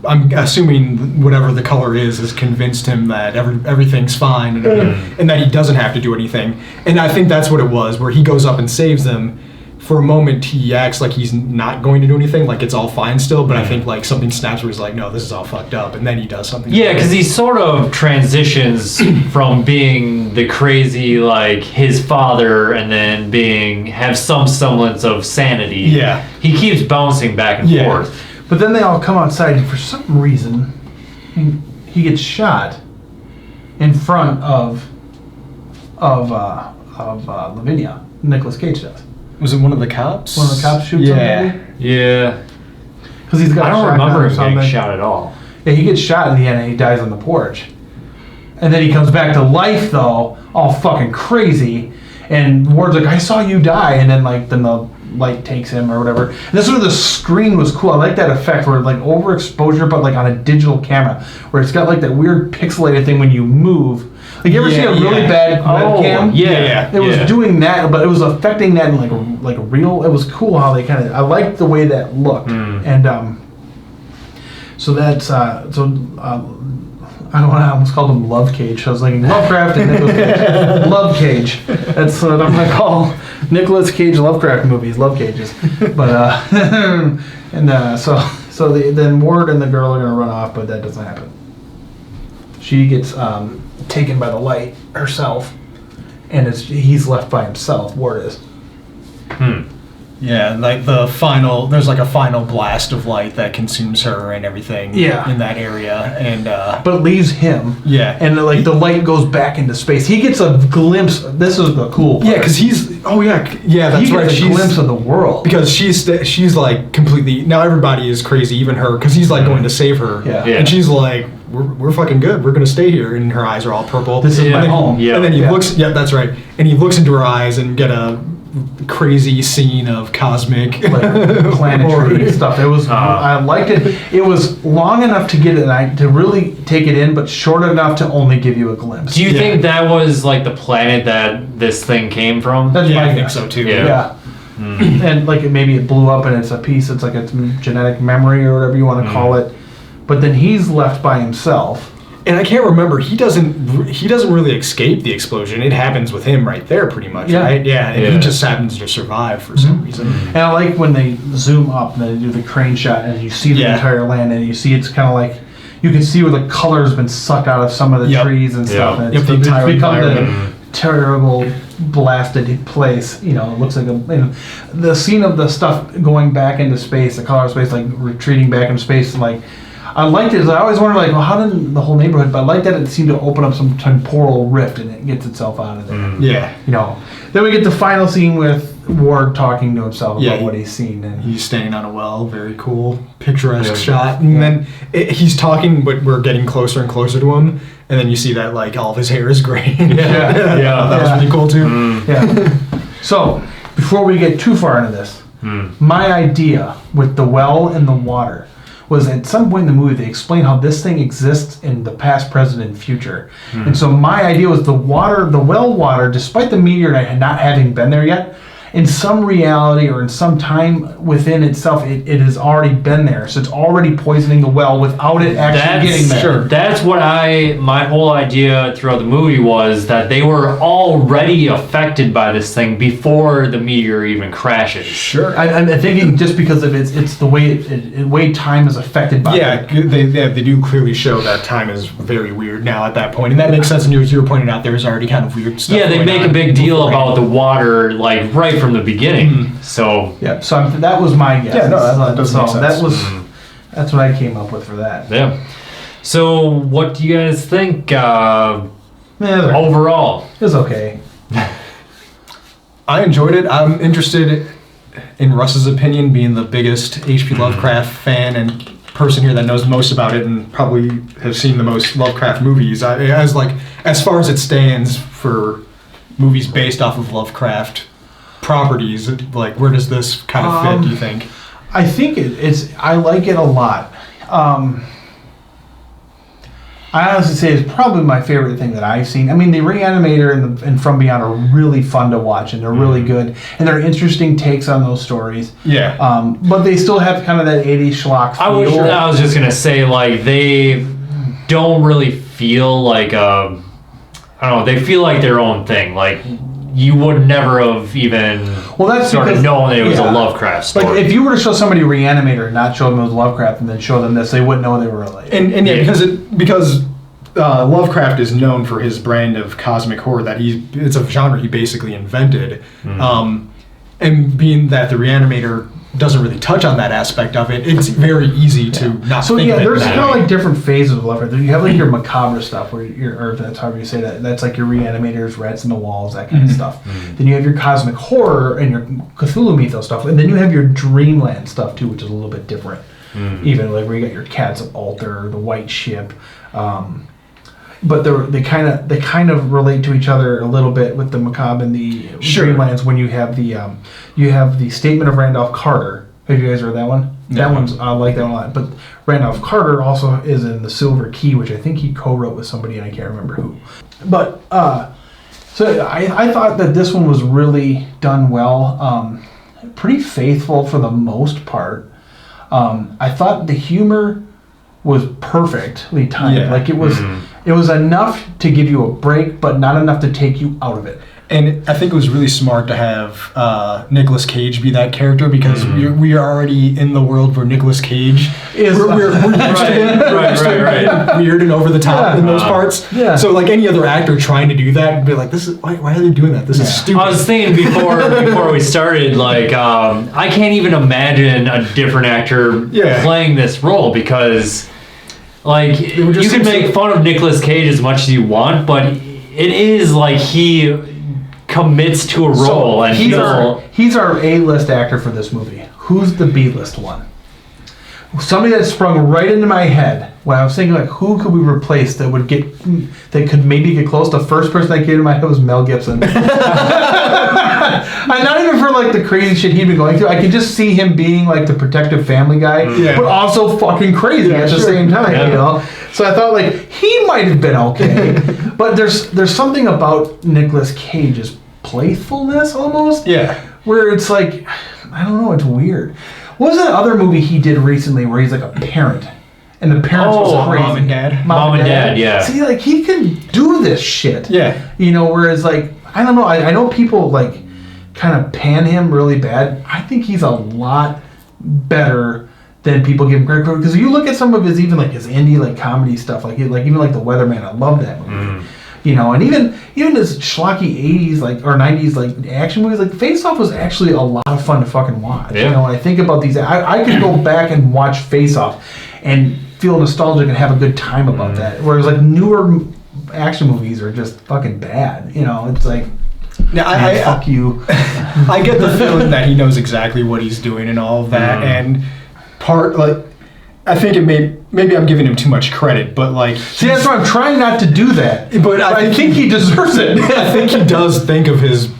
I'm assuming whatever the color is has convinced him that everything's fine and that he doesn't have to do anything. And I think that's what it was, where he goes up and saves them. For a moment, he acts like he's not going to do anything, like it's all fine still. But I think like something snaps where he's like, "No, this is all fucked up," and then he does something. Yeah, because he sort of transitions from being the crazy, like, his father, and then have some semblance of sanity. Yeah. He keeps bouncing back and Yeah. forth. But then they all come outside, and for some reason, he gets shot in front of Lavinia. Nicolas Cage does. Was it one of the cops? One of the cops shoots Yeah. him, Yeah. because he's got. I a don't shotgun remember or him something. getting shot at all. Yeah, he gets shot in the end, and he dies on the porch. And then he comes back to life, though, all fucking crazy. And Ward's like, "I saw you die," and then the light takes him or whatever. And this is where the screen was cool. I like that effect where like overexposure, but like on a digital camera, where it's got like that weird pixelated thing when you move. Like you ever see a really bad webcam? yeah. It was doing that, but it was affecting that in like a real. It was cool how they kind of. I liked the way that looked, and so that's I almost called him Love Cage. I was like Lovecraft and Nicolas Cage. Love Cage. That's what I'm gonna call Nicolas Cage Lovecraft movies. Love Cages. But then Ward and the girl are gonna run off, but that doesn't happen. She gets taken by the light herself, and he's left by himself. Ward is. Yeah, like there's like a final blast of light that consumes her and everything in that area, and But it leaves him. Yeah. And like the light goes back into space. He gets a glimpse. This is the cool part. yeah, because that's he right. gets a glimpse of the world. Because she's like completely, now everybody is crazy, even her, because he's like going to save her, Yeah. Yeah. and she's like, we're fucking good, we're gonna stay here, and her eyes are all purple. This is Yeah. my home. Yeah. And then he Yeah. looks, that's right, and he looks into her eyes and get a crazy scene of cosmic Like planetary horror. stuff. It was. I liked it. It was long enough to get it to really take it in, but short enough to only give you a glimpse. Do you think that was like the planet that this thing came from? That's Yeah, my I think guess. so too. Yeah. Yeah. And like maybe it blew up and it's a piece. It's like a genetic memory or whatever you want to call it. But then he's left by himself. And I can't remember. He doesn't really escape the explosion. It happens with him right there, pretty much. Yeah. Right? Yeah. And Yeah. he just happens to survive for some reason. And I like when they zoom up and they do the crane shot and you see the Yeah. entire land and you see it's kind of like you can see where the color's been sucked out of some of the Yep. trees and stuff. Yeah. And Yep, it's, the it's entire become the environment. terrible blasted place. You know, it looks like the scene of the stuff going back into space, the color of space, like retreating back into space, and like. I liked it. I always wondered, like, well, how did the whole neighborhood? But I liked that it seemed to open up some temporal rift, and it gets itself out of there. Yeah. You know. Then we get the final scene with Ward talking to himself about Yeah, what he's seen, and He's standing on a well, very cool, picturesque Yeah. shot. And then he's talking, but we're getting closer and closer to him. And then you see that, like, all of his hair is gray. Yeah. That was Yeah. really cool, too. yeah. So before we get too far into this, My idea with the well and the water was at some point in the movie they explain how this thing exists in the past, present, and future. And so my idea was the well water, despite the meteor not having been there yet, in some reality or in some time within itself, it has already been there. So it's already poisoning the well without it actually getting there. Sure. That's what my whole idea throughout the movie was, that they were already affected by this thing before the meteor even crashes. Sure. I'm thinking just because of it's the way time is affected by Yeah, they do clearly show that time is very weird now at that point, and that makes sense. And you were pointing out there's already kind of weird stuff. Yeah, they going make on a big deal beforehand. about the water, like right from the beginning. So Yeah, so that was my guess. Yeah, no, that does make sense. That's what I came up with for that. yeah. So what do you guys think overall? It was okay. I enjoyed it. I'm interested in Russ's opinion, being the biggest H.P. Lovecraft fan and person here that knows most about it, and probably has seen the most Lovecraft movies. As far as it stands for movies based off of Lovecraft properties, like where does this kind of fit? Do you think? I think I like it a lot. I honestly say it's probably my favorite thing that I've seen. I mean, the Reanimator and From Beyond are really fun to watch, and they're really good, and they're interesting takes on those stories. Yeah. But they still have kind of that 80s schlock feel. I was just gonna say, like, they don't really feel like I don't know. They feel like their own thing. Like, you would never have even known it was a Lovecraft story. Like, if you were to show somebody Reanimator and not show them it was Lovecraft and then show them this, they wouldn't know they were related. And yeah, because Lovecraft is known for his brand of cosmic horror that it's a genre he basically invented. And being that the Reanimator doesn't really touch on that aspect of it, it's very easy to not think of it there's that kind of way. like different phases of Lovecraft. You have like your macabre stuff, or if that's however you say that, that's like your Reanimators, Rats in the Walls, that kind of stuff. Then you have your cosmic horror and your Cthulhu mythos stuff, and then you have your dreamland stuff too, which is a little bit different. Even like where you got your Cats of Altar, the White Ship. But they kind of relate to each other a little bit with the macabre and the dreamlands. When you have the Statement of Randolph Carter. Have you guys read that one? No. That one's I like that one a lot. But Randolph Carter also is in the Silver Key, which I think he co-wrote with somebody, and I can't remember who. But so I thought that this one was really done well. Pretty faithful for the most part. I thought the humor was perfectly timed. Yeah. Like it was enough to give you a break, but not enough to take you out of it. And I think it was really smart to have Nicolas Cage be that character, because we are already in the world where Nicolas Cage Is we're used to him. Right. Weird and over the top in those parts. Yeah. So like any other actor trying to do that would be like, this is why are they doing that? This is stupid. I was thinking before we started, like, I can't even imagine a different actor playing this role, because, like, you can make fun of Nicolas Cage as much as you want, but it is like he commits to a role, and he's our A-list actor for this movie. Who's the B-list one? Somebody that sprung right into my head when I was thinking, like, who could we replace that could maybe get close. The first person that came to my head was Mel Gibson. And not even for like the crazy shit he'd been going through. I could just see him being like the protective family guy, but also fucking crazy at the same time. You know. So I thought like he might have been okay, but there's something about Nicolas Cage's playfulness almost. Yeah. Where it's like, I don't know, it's weird. What was that other movie he did recently where he's like a parent? And the parents was crazy. Mom and Dad. Mom and Dad, yeah. See, like, he can do this shit. Yeah. You know, whereas, like, I don't know, I know people, like, kind of pan him really bad. I think he's a lot better than people give him credit for. Because you look at some of his, even, like, his indie, like, comedy stuff, like even, like, The Weatherman, I love that movie. You know, and even his schlocky 80s, like, or 90s, like, action movies, like, Face Off was actually a lot of fun to fucking watch. Yeah. You know, when I think about these, I could go back and watch Face Off and feel nostalgic and have a good time about that. Whereas, like, newer action movies are just fucking bad. You know, it's like, fuck you. I get the feeling that he knows exactly what he's doing and all of that, and I think maybe I'm giving him too much credit, but like, see, that's why I'm trying not to do that. But I think he deserves it. I think he does think of his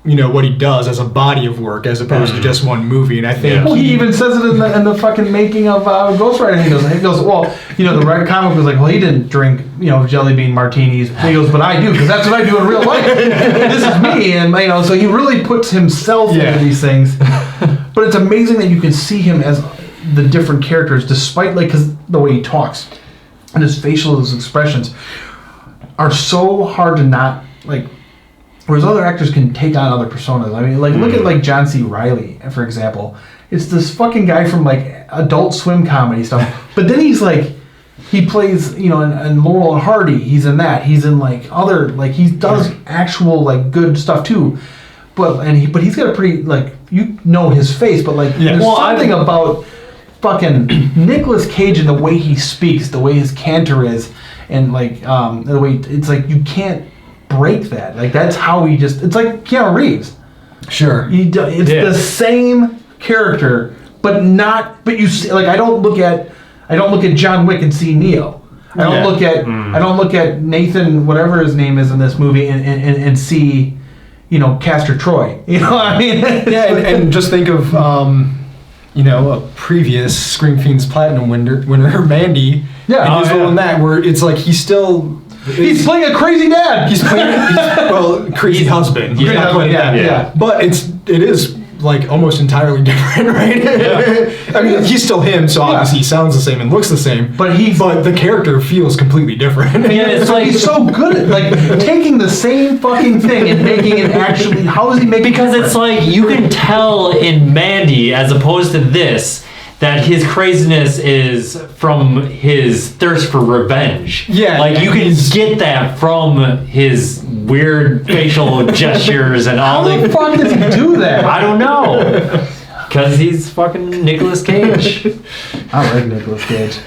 what he does as a body of work as opposed to just one movie. And I think Well, he even says it in the fucking making of Ghost Rider. He goes, well, the comic was like, well, he didn't drink, jelly bean martinis. He goes, but I do, because that's what I do in real life. This is me, and so he really puts himself into these things. But it's amazing that you can see him as the different characters, despite because the way he talks and his facial expressions are so hard to not like. Whereas other actors can take on other personas. I mean, look at John C. Reilly, for example. It's this fucking guy from Adult Swim comedy stuff. But then he's he plays, in Laurel and Hardy. He's in that. He's in other he does actual good stuff too. But he's got a pretty his face. But there's something about fucking Nicolas Cage and the way he speaks, the way his canter is, and the way it's you can't break that. That's how he just. It's like Keanu Reeves. Sure. It's the same character, but not. But you see, I don't look at John Wick and see Neo. I don't look at Nathan, whatever his name is in this movie, and see, Castor Troy. You know what I mean? Yeah, and just think of a previous Scream Fiends Platinum winner, Mandy. Yeah. And his role in that, where it's he's still. He's playing a crazy dad. He's playing crazy husband. He's not playing that. Yeah. But it is almost entirely different, right? Yeah. I mean, he's still him, so obviously he sounds the same and looks the same. But the character feels completely different. Yeah, it's he's so good at taking the same fucking thing and making it actually. How is he making? Because it's you can tell in Mandy, as opposed to this, that his craziness is from his thirst for revenge. Yeah. You can get that from his weird facial gestures and all How the fuck does he do that? I don't know. Because he's fucking Nicolas Cage. I like Nicolas Cage.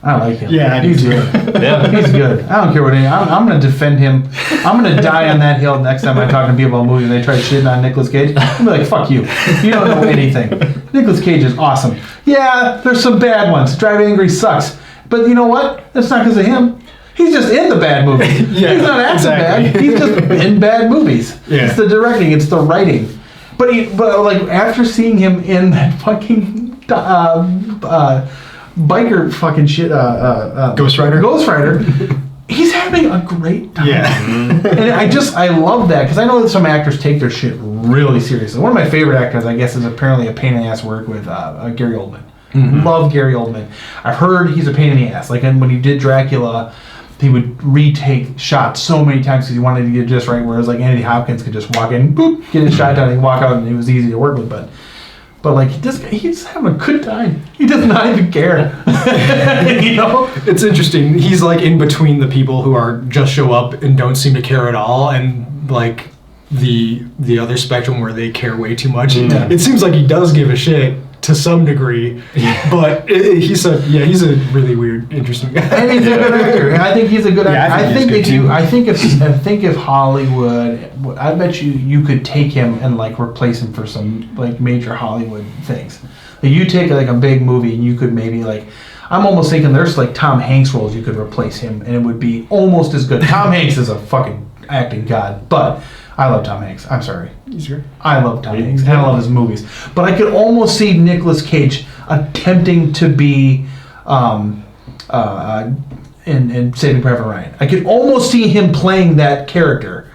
I like him. Yeah, he's good. Yeah. He's good. I don't care what I'm going to defend him. I'm going to die on that hill next time I talk to people about movies and they try shitting on Nicolas Cage. I'm going to be like, fuck you. You don't know anything. Nicolas Cage is awesome. Yeah, there's some bad ones. Drive Angry sucks. But you know what? That's not because of him. He's just in the bad movie. Yeah, he's not acting bad. He's just in bad movies. Yeah. It's the directing. It's the writing. But after seeing him in that fucking biker fucking shit, Ghost Rider, he's having a great time. Yeah. And I love that, because I know that some actors take their shit really seriously. One of my favorite actors, I guess, is apparently a pain in the ass work with Gary Oldman. Mm-hmm. Love Gary Oldman. I've heard he's a pain in the ass. And when he did Dracula, he would retake shots so many times because he wanted to get it just right, whereas Anthony Hopkins could just walk in, boop, get his shot done, and walk out, and it was easy to work with. But he's having a good time. He does not even care. It's interesting. He's in between the people who are just show up and don't seem to care at all, and the other spectrum where they care way too much. Yeah. It seems like he does give a shit to some degree, but he's a really weird, interesting guy. And he's a good actor. And I think he's a good actor. I think if Hollywood, I bet you could take him and replace him for some major Hollywood things. You take a big movie and you could maybe I'm almost thinking there's Tom Hanks roles you could replace him and it would be almost as good. Tom Hanks is a fucking acting god, but I love Tom Hanks. I'm sorry. He's great. I love Tom Hanks and I love his movies. But I could almost see Nicolas Cage attempting to be in Saving Private Ryan. I could almost see him playing that character.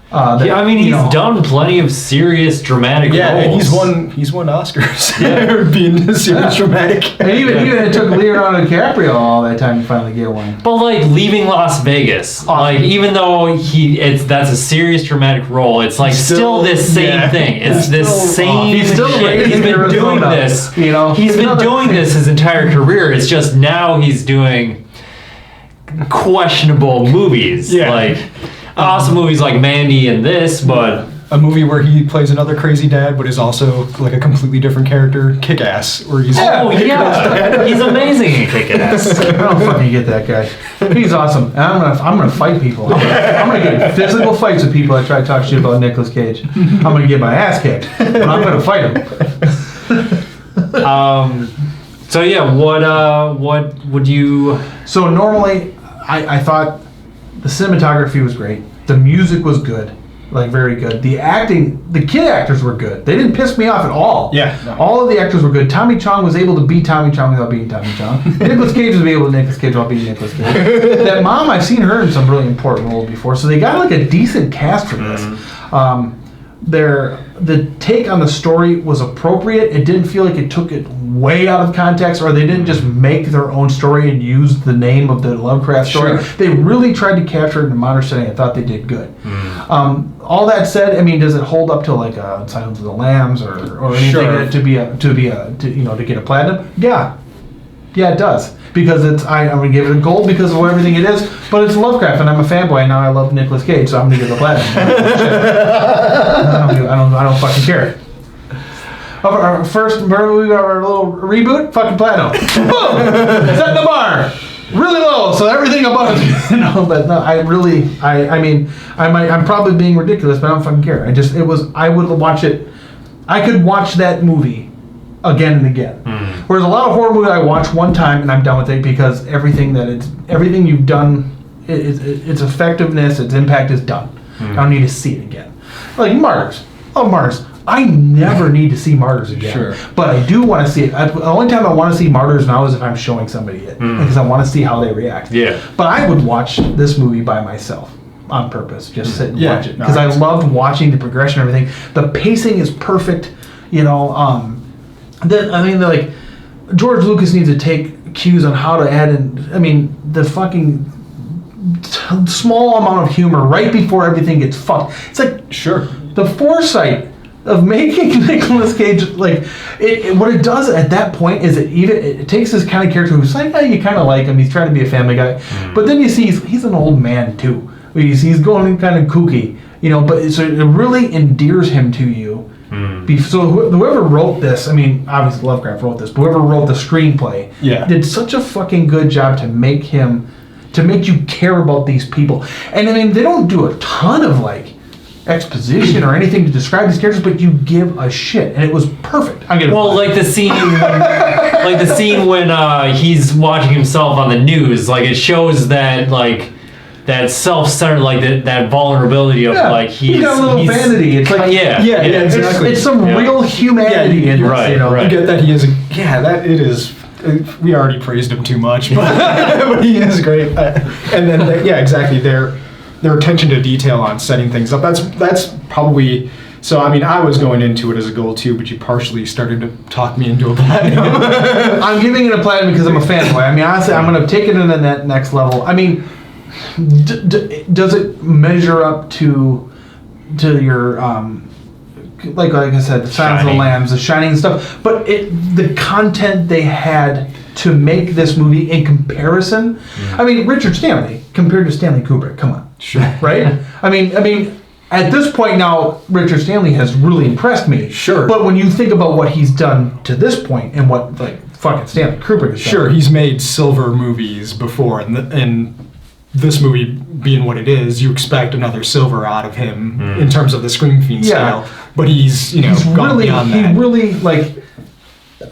He's done plenty of serious dramatic roles. Yeah, and he's won Oscars for being serious dramatic. And even it took Leonardo DiCaprio all that time to finally get one. But Leaving Las Vegas, even though that's a serious dramatic role, it's still this same thing. It's this same. He's still shit. He's been doing this. He's been doing this his entire career. It's just now he's doing questionable movies. Yeah. Awesome movies like Mandy and this, but a movie where he plays another crazy dad, but is also a completely different character, Kick-Ass, where he's he's amazing in Kick-Ass. I don't fucking get that guy. He's awesome. And I'm gonna fight people. I'm gonna get in physical fights with people that try to talk shit about Nicolas Cage. I'm gonna get my ass kicked, but I'm gonna fight him. So yeah, what would you? So normally, I thought the cinematography was great. The music was good. like very good. The acting, the kid actors were good. They didn't piss me off at all. Yeah, no. All of the actors were good. Tommy Chong was able to be Tommy Chong without being Tommy Chong. Nicolas Cage was able to be Nicolas Cage without being Nicolas Cage. That mom, I've seen her in some really important roles before, so they got like a decent cast for this. The take on the story was appropriate. It didn't feel like it took it way out of context, or they didn't just make their own story and use the name of the Lovecraft story. Sure. They really tried to capture it in a modern setting. I thought they did good. All that said, I mean, does it hold up to like a Silence of the Lambs or anything Sure. to get a platinum? Yeah, it does. Because I'm gonna give it a gold because of everything it is, but it's Lovecraft and I'm a fanboy and now I love Nicolas Cage, so I'm gonna give it a platinum. I don't fucking care. Our first movie, our little reboot, fucking platinum. Boom! Set the bar really low, so everything above it, But no, I'm probably being ridiculous, but I don't fucking care. I would watch it. I could watch that movie again and again. Whereas a lot of horror movies I watch one time and I'm done with it because everything you've done, its effectiveness, its impact is done. I don't need to see it again. Like Martyrs. Oh, Martyrs. I never need to see Martyrs again. Sure. But I do want to see it. The only time I want to see Martyrs now is if I'm showing somebody it. Because I want to see how they react. Yeah. But I would watch this movie by myself on purpose. Just sit and Yeah, watch it. no, Because I it's- loved watching the progression and everything. The pacing is perfect. Like George Lucas needs to take cues on how to add in. The fucking small amount of humor right before everything gets fucked. It's like Sure. the foresight of making Nicolas Cage what it does at that point is it takes this kind of character who's like, you kind of like him. He's trying to be a family guy, but then you see he's an old man too. He's going kind of kooky, But so it really endears him to you. So whoever wrote this, obviously Lovecraft wrote this, but whoever wrote the screenplay did such a fucking good job to make you care about these people. And they don't do a ton of exposition or anything to describe these characters, but you give a shit, and it was perfect. Like the scene when he's watching himself on the news, it shows that that self-centered, that vulnerability of he's got a little vanity. It's Yeah, exactly. It's some real humanity in this, right. You get that he is. It is. We already praised him too much, but he is great. And then, exactly. Their attention to detail on setting things up. That's probably. So I was going into it as a goal too, but you partially started to talk me into a platinum. I'm giving it a platinum because I'm a fanboy. Honestly, I'm going to take it in the next level. Does it measure up to your like I said, the Silence of the Lambs, the Shining and stuff? But the content they had to make this movie in comparison. Richard Stanley compared to Stanley Kubrick. Come on, Sure. right? At this point now, Richard Stanley has really impressed me. Sure. But when you think about what he's done to this point and what fucking Stanley Kubrick has done. Sure, he's made silver movies before, and this movie being what it is, you expect another silver out of him in terms of the Scream Fiend style. But he's gone beyond that. He really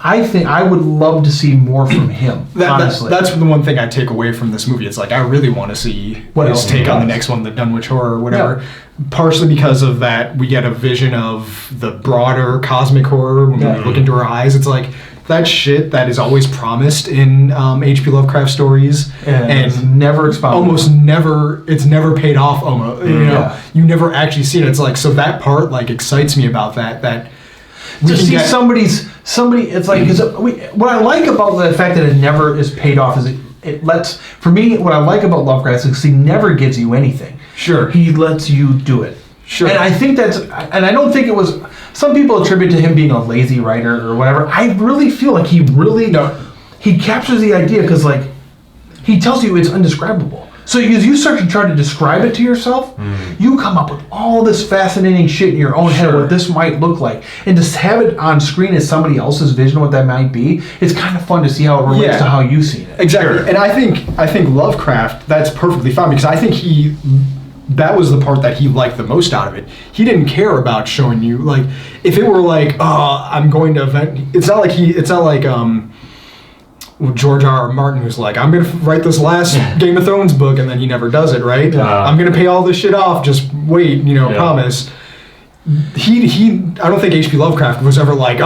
I think I would love to see more from him. Honestly, That's the one thing I take away from this movie. It's I really want to see What his else take he on the does. next one, the Dunwich Horror or whatever. Partially because of that, we get a vision of the broader cosmic horror when we look into her eyes. It's that shit that is always promised in H.P. Lovecraft stories and it's never expounded. It's never paid off. Almost, you never actually see it. It's so that part excites me about that. To see somebody. It's because what I like about the fact that it never is paid off is it lets. For me, what I like about Lovecraft is he never gives you anything. Sure. He lets you do it. Sure. And I think and I don't think it was. Some people attribute to him being a lazy writer or whatever. I really feel like he really he captures the idea because he tells you it's undescribable. So as you start to try to describe it to yourself, you come up with all this fascinating shit in your own head of what this might look like. And to have it on screen as somebody else's vision of what that might be, it's kind of fun to see how it relates to how you see it. Exactly. Sure. And I think Lovecraft, that's perfectly fine because I think that was the part that he liked the most out of it. He didn't care about showing you if it were I'm going to event. It's not like George R. R. Martin, who's like, I'm gonna write this last Game of Thrones book, and then he never does it, right? I'm gonna pay all this shit off. Just wait, promise. I don't think H.P. Lovecraft was ever like,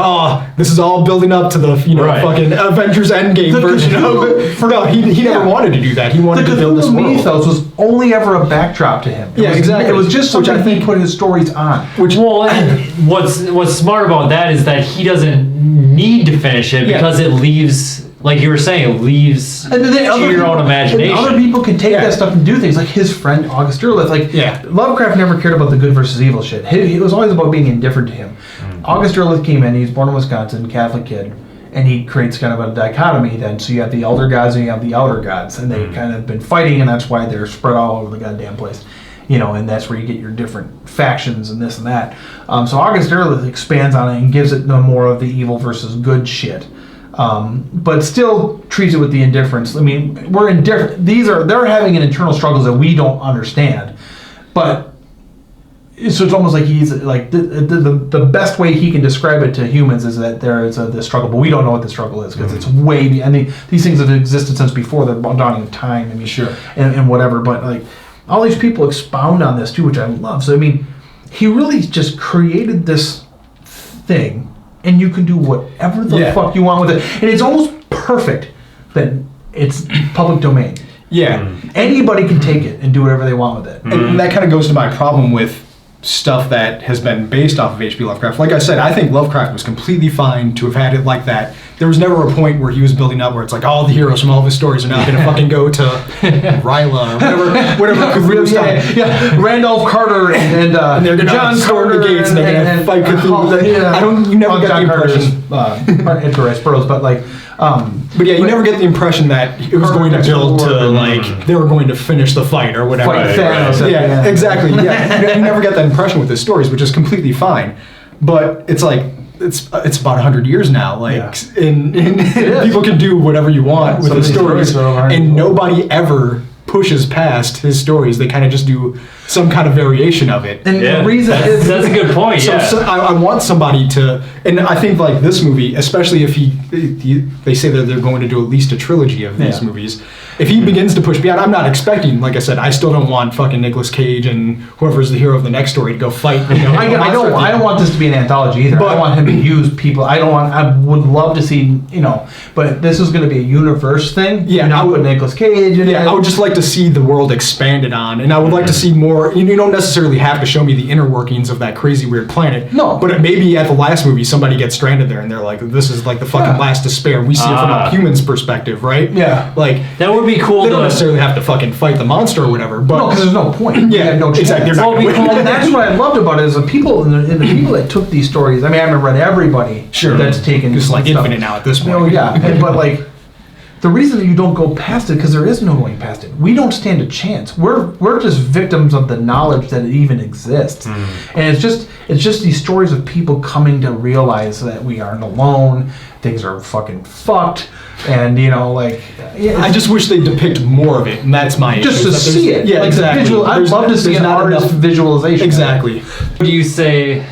this is all building up to the, fucking Avengers Endgame version of it. No, he never wanted to do that. He wanted to build this world. The mythos was only ever a backdrop to him. Exactly. It was just something he put his stories on. And what's smart about that is that he doesn't need to finish it because it leaves. Like you were saying, it leaves to your own imagination. Other people can take that stuff and do things. Like his friend August Derleth. Lovecraft never cared about the good versus evil shit. It was always about being indifferent to him. August Derleth came in. He was born in Wisconsin, Catholic kid, and he creates kind of a dichotomy. Then, so you have the elder gods and you have the outer gods, and they kind of been fighting, and that's why they're spread all over the goddamn place. And that's where you get your different factions and this and that. So August Derleth expands on it and gives it no more of the evil versus good shit. But still treats it with the indifference. I mean, we're indifferent. They're having an internal struggles that we don't understand. But so it's almost like he's like the best way he can describe it to humans is that there is this struggle, but we don't know what the struggle is because it's way. I mean, these things have existed since before the dawning of time. I mean, and whatever. But like all these people expound on this too, which I love. So I mean, he really just created this thing. And you can do whatever the fuck you want with it. And it's almost perfect that it's public domain. Yeah. Anybody can take it and do whatever they want with it. And that kind of goes to my problem with stuff that has been based off of H.P. Lovecraft. Like I said, I think Lovecraft was completely fine to have had it like that. There was never a point where he was building up where it's like all the heroes from all of his stories are now going to fucking go to Ryla or whatever Cthulhu's Randolph Carter and they're going to John Carter the gates and they're going to fight Cthulhu. You never get the impression. Edgar Rice Burroughs, but like. But yeah, you never get the impression that it was going to build to like they were going to finish the fight or whatever. Thanos. Exactly. Yeah, you never get that impression with his stories, which is completely fine. But it's like it's about 100 years now, like, and people can do whatever you want with his stories, and nobody ever pushes past his stories. They kind of just do some kind of variation of it. And the reason that's a good point. So I want somebody to, and I think like this movie, especially if they say that they're going to do at least a trilogy of these movies. If he begins to push beyond, I'm not expecting, like I said, I still don't want fucking Nicolas Cage and whoever's the hero of the next story to go fight. I don't want this to be an anthology either. But I want him to use people. I would love to see, but this is going to be a universe thing. Yeah, not with Nicolas Cage. I would just like to see the world expanded on, and I would like to see more. You don't necessarily have to show me the inner workings of that crazy weird planet. No, but maybe at the last movie somebody gets stranded there, and they're like, "This is like the fucking last despair." We see it from a human's perspective, right? Yeah, like that would be cool. They don't necessarily have to fucking fight the monster or whatever, but no, because there's no point. Yeah, no chance. Exactly. And that's what I loved about it is the people the people that took these stories. I mean, I haven't read everybody that's taken. It's like infinite now at this point. Oh yeah, but like. The reason that you don't go past it because there is no going past it. We don't stand a chance. We're just victims of the knowledge that it even exists, and it's just these stories of people coming to realize that we aren't alone. Things are fucking fucked, and I just wish they depict more of it, and that's my just issue. to see it. Yeah, like exactly. I'd love to see an artist visualization. Exactly. What do you say?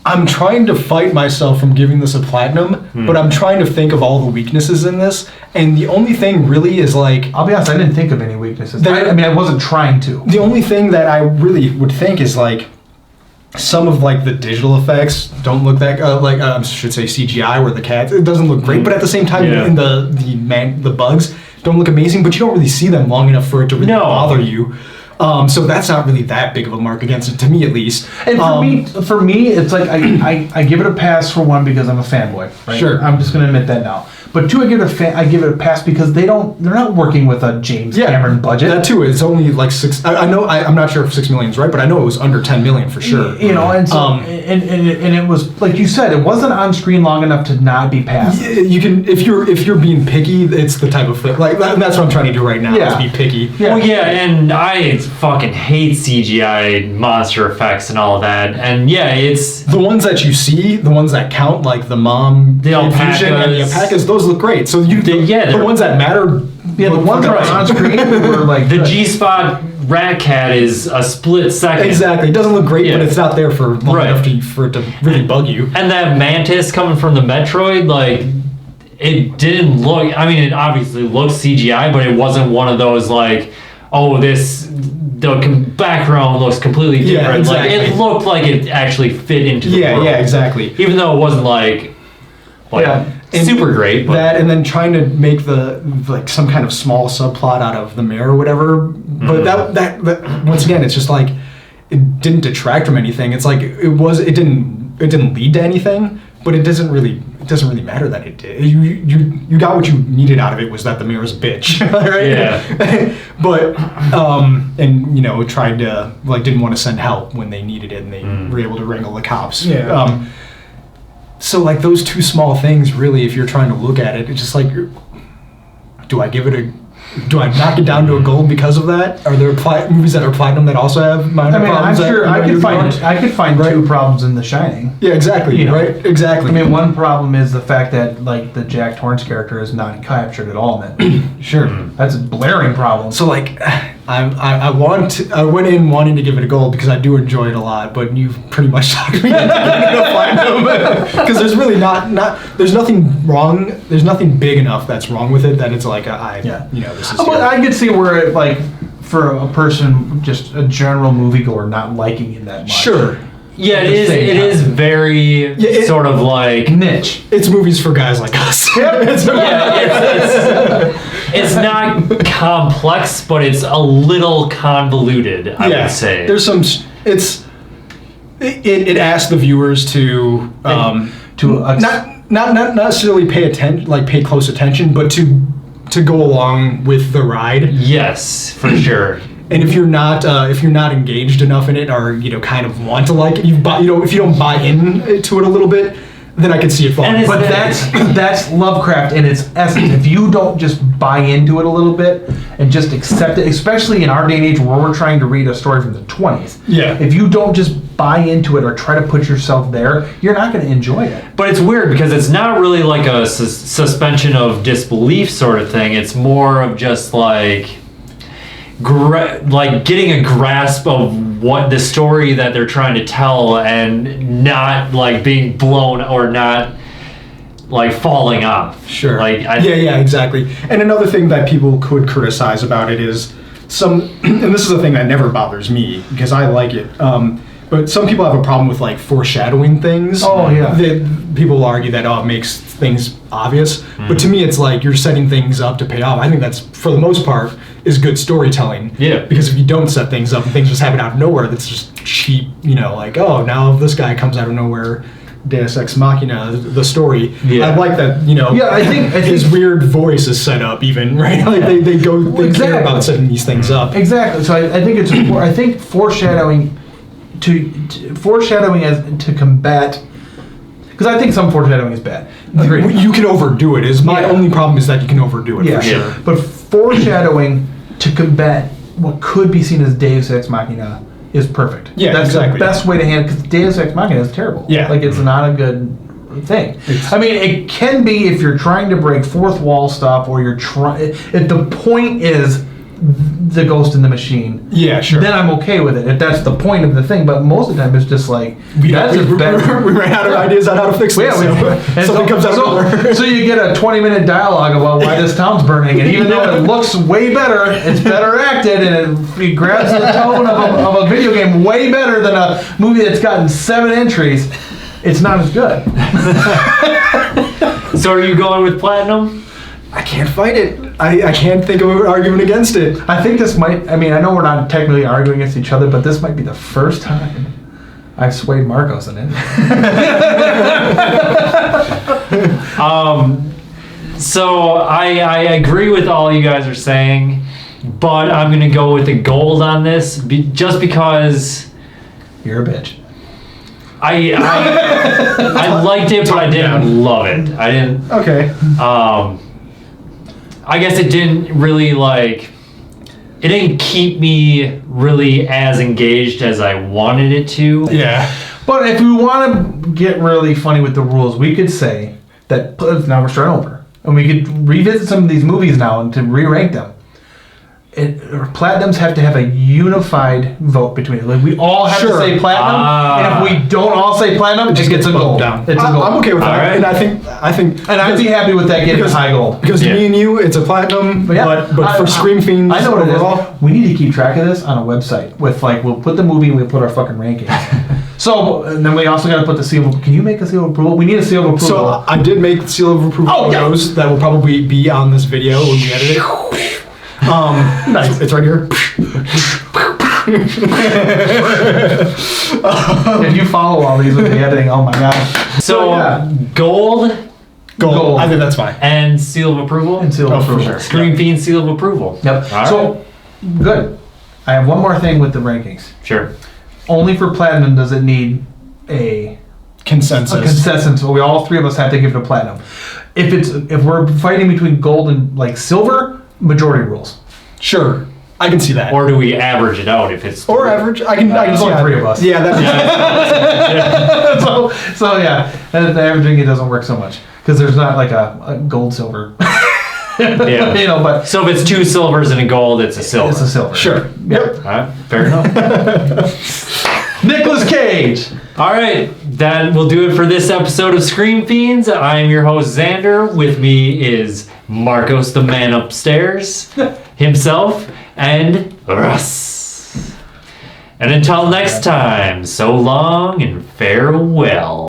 I'm trying to fight myself from giving this a platinum, but I'm trying to think of all the weaknesses in this, and the only thing really is like... I'll be honest, I didn't think of any weaknesses. I wasn't trying to. The only thing that I really would think is like, some of like the digital effects don't look that I should say CGI where the cats, it doesn't look great, but at the same time in the bugs don't look amazing, but you don't really see them long enough for it to really bother you. So that's not really that big of a mark against it, to me at least. And for me, it's like I give it a pass for one because I'm a fanboy. Right? Sure, I'm just going to admit that now. But two, I give it a pass because they're not working with a James Cameron budget. That too, it's only like $6. I know I'm not sure if $6 million is right, but I know it was under $10 million for sure. And so and it was like you said, it wasn't on screen long enough to not be passed. You can if you're being picky, it's the type of thing like that's what I'm trying to do right now. Is be picky. Yeah. Well, and I fucking hate CGI monster effects and all of that. And it's the ones that you see, the ones that count, like the mom, the alpacas, and the alpacas. Those look great. So the ones that matter. Yeah, the ones that are on screen were like the G-Spot Rat Cat is a split second. Exactly. It doesn't look great, but it's not there for long enough for it to really bug you. And that mantis coming from the Metroid, like it didn't look. I mean, it obviously looked CGI, but it wasn't one of those like, oh, the background looks completely different. Yeah, exactly. Like it looked like it actually fit into the world. Yeah, exactly. Even though it wasn't like super great, but that, and then trying to make the like some kind of small subplot out of the mayor or whatever. But that once again, it's just like it didn't detract from anything. It's like it didn't lead to anything. But it doesn't really matter that it did. You got what you needed out of it, was that the mayor was a bitch, right? Yeah. But and you know, tried to like didn't want to send help when they needed it, and they were able to wrangle the cops. Yeah. So like those two small things, really, if you're trying to look at it, it's just like, do I knock it down to a gold because of that? Are there movies that are platinum that also have minor problems? I'm sure I could find right? two problems in The Shining. Yeah, exactly. You know. Right, exactly. I mean, one problem is the fact that like the Jack Torrance character is not captured at all in it. Sure. That's a blaring problem. So like, I went in wanting to give it a gold because I do enjoy it a lot, but you've pretty much talked me into giving it a platinum because there's really there's nothing wrong. There's nothing big enough that's wrong with it that it's like you know, this is. But I could see where it, like, for a person, just a general moviegoer, not liking it that much. Sure. yeah, it is very sort of like Niche. It's movies for guys like us. It's not complex, but it's a little convoluted, I would say. There's some. It asks the viewers to not necessarily pay close attention, but to go along with the ride. Yes, for sure. And if you're not engaged enough in it, or you know, kind of want to like it, if you don't buy into it a little bit, then I can see it falling. But that's Lovecraft in its essence. If you don't just buy into it a little bit and just accept it, especially in our day and age where we're trying to read a story from the 20s. Yeah. If you don't just buy into it or try to put yourself there, you're not going to enjoy it. But it's weird because it's not really like a suspension of disbelief sort of thing. It's more of just like getting a grasp of what the story that they're trying to tell, and not like being blown or not like falling off. Sure. Like exactly. And another thing that people could criticize about it is and this is a thing that never bothers me because I like it. But some people have a problem with like foreshadowing things. Oh yeah. People argue that it makes things obvious, but to me it's like you're setting things up to pay off. I think that's, for the most part, is good storytelling. Yeah. Because if you don't set things up and things just happen out of nowhere, that's just cheap. You know, like, oh, now this guy comes out of nowhere. Deus Ex Machina, the story. Yeah. I like that. You know. Yeah, I think his weird voice is set up, even, right? Like they care about setting these things up. Exactly. So I think it's I think foreshadowing foreshadowing as to combat, because I think some foreshadowing is bad. You can overdo it. My only problem is that you can overdo it. Yeah, for sure. Yeah. But foreshadowing to combat what could be seen as Deus Ex Machina is perfect. Yeah, that's exactly. the best way to handle, because Deus Ex Machina is terrible. Yeah. Like, it's not a good thing. I mean, it can be if you're trying to break fourth wall stuff, or you're trying. If the point is the ghost in the machine, Yeah, sure. then I'm okay with it. If that's the point of the thing, but most of the time it's just like we that's a better. we ran out of ideas on how to fix this. Something comes out of nowhere. So you get a 20-minute dialogue about why this town's burning, and even though it looks way better, it's better acted, and it grabs the tone of a video game way better than a movie that's gotten 7 entries. It's not as good. So are you going with platinum? I can't fight it. I can't think of an argument against it. I think this might. I mean, I know we're not technically arguing against each other, but this might be the first time I've swayed Marcos in it. So I agree with all you guys are saying, but I'm gonna go with the gold on this, just because You're a bitch. I liked it, but I didn't love it. I didn't. Okay. I guess it didn't really it didn't keep me really as engaged as I wanted it to. Yeah. But if we want to get really funny with the rules, we could say that now we're starting over, and we could revisit some of these movies now and to re-rank them. platinums have to have a unified vote between it. Like we all have Sure. to say platinum, and if we don't all say platinum, it just gets a bumped gold. down. It's a gold. I'm okay with that. All right. And I think, And I'd be happy with that getting because- high gold. because Yeah. me and you, it's a platinum. Yeah, But for Scream Fiends, I know what overall, it is. We need to keep track of this on a website with like we'll put the movie and we'll put our fucking rankings. So and then we also got to put the seal. Can you make a seal of approval? We need a seal of approval. So I did make the seal of approval Oh, yeah. photos that will probably be on this video when we edit it. Nice. It's right here. If you follow all these with the editing, oh my gosh. So yeah. gold Gold. I think that's fine. and seal of approval. And seal Oh, of for approval. sure. Scream Fiend seal of approval. Yep. All So good. I have one more thing with the rankings. Sure. Only for platinum does it need a Consensus. consensus. So we all three of us have to give it a platinum. If we're fighting between gold and like silver, majority rules. Sure. I can see that. Or do we average it out if it's Or average. I can There's see only that. three of us. Yeah, that so yeah, and the averaging it doesn't work so much because there's not like a gold silver. Yeah. You know, but So if it's 2 silvers and a gold, it's a silver. it's a silver. Sure. Yep. All right, fair enough. Nicolas Cage. All right, that will do it for this episode of Scream Fiends. I'm your host, Xander. With me is Marcos, the man upstairs, himself, and Russ. And until next time, so long and farewell.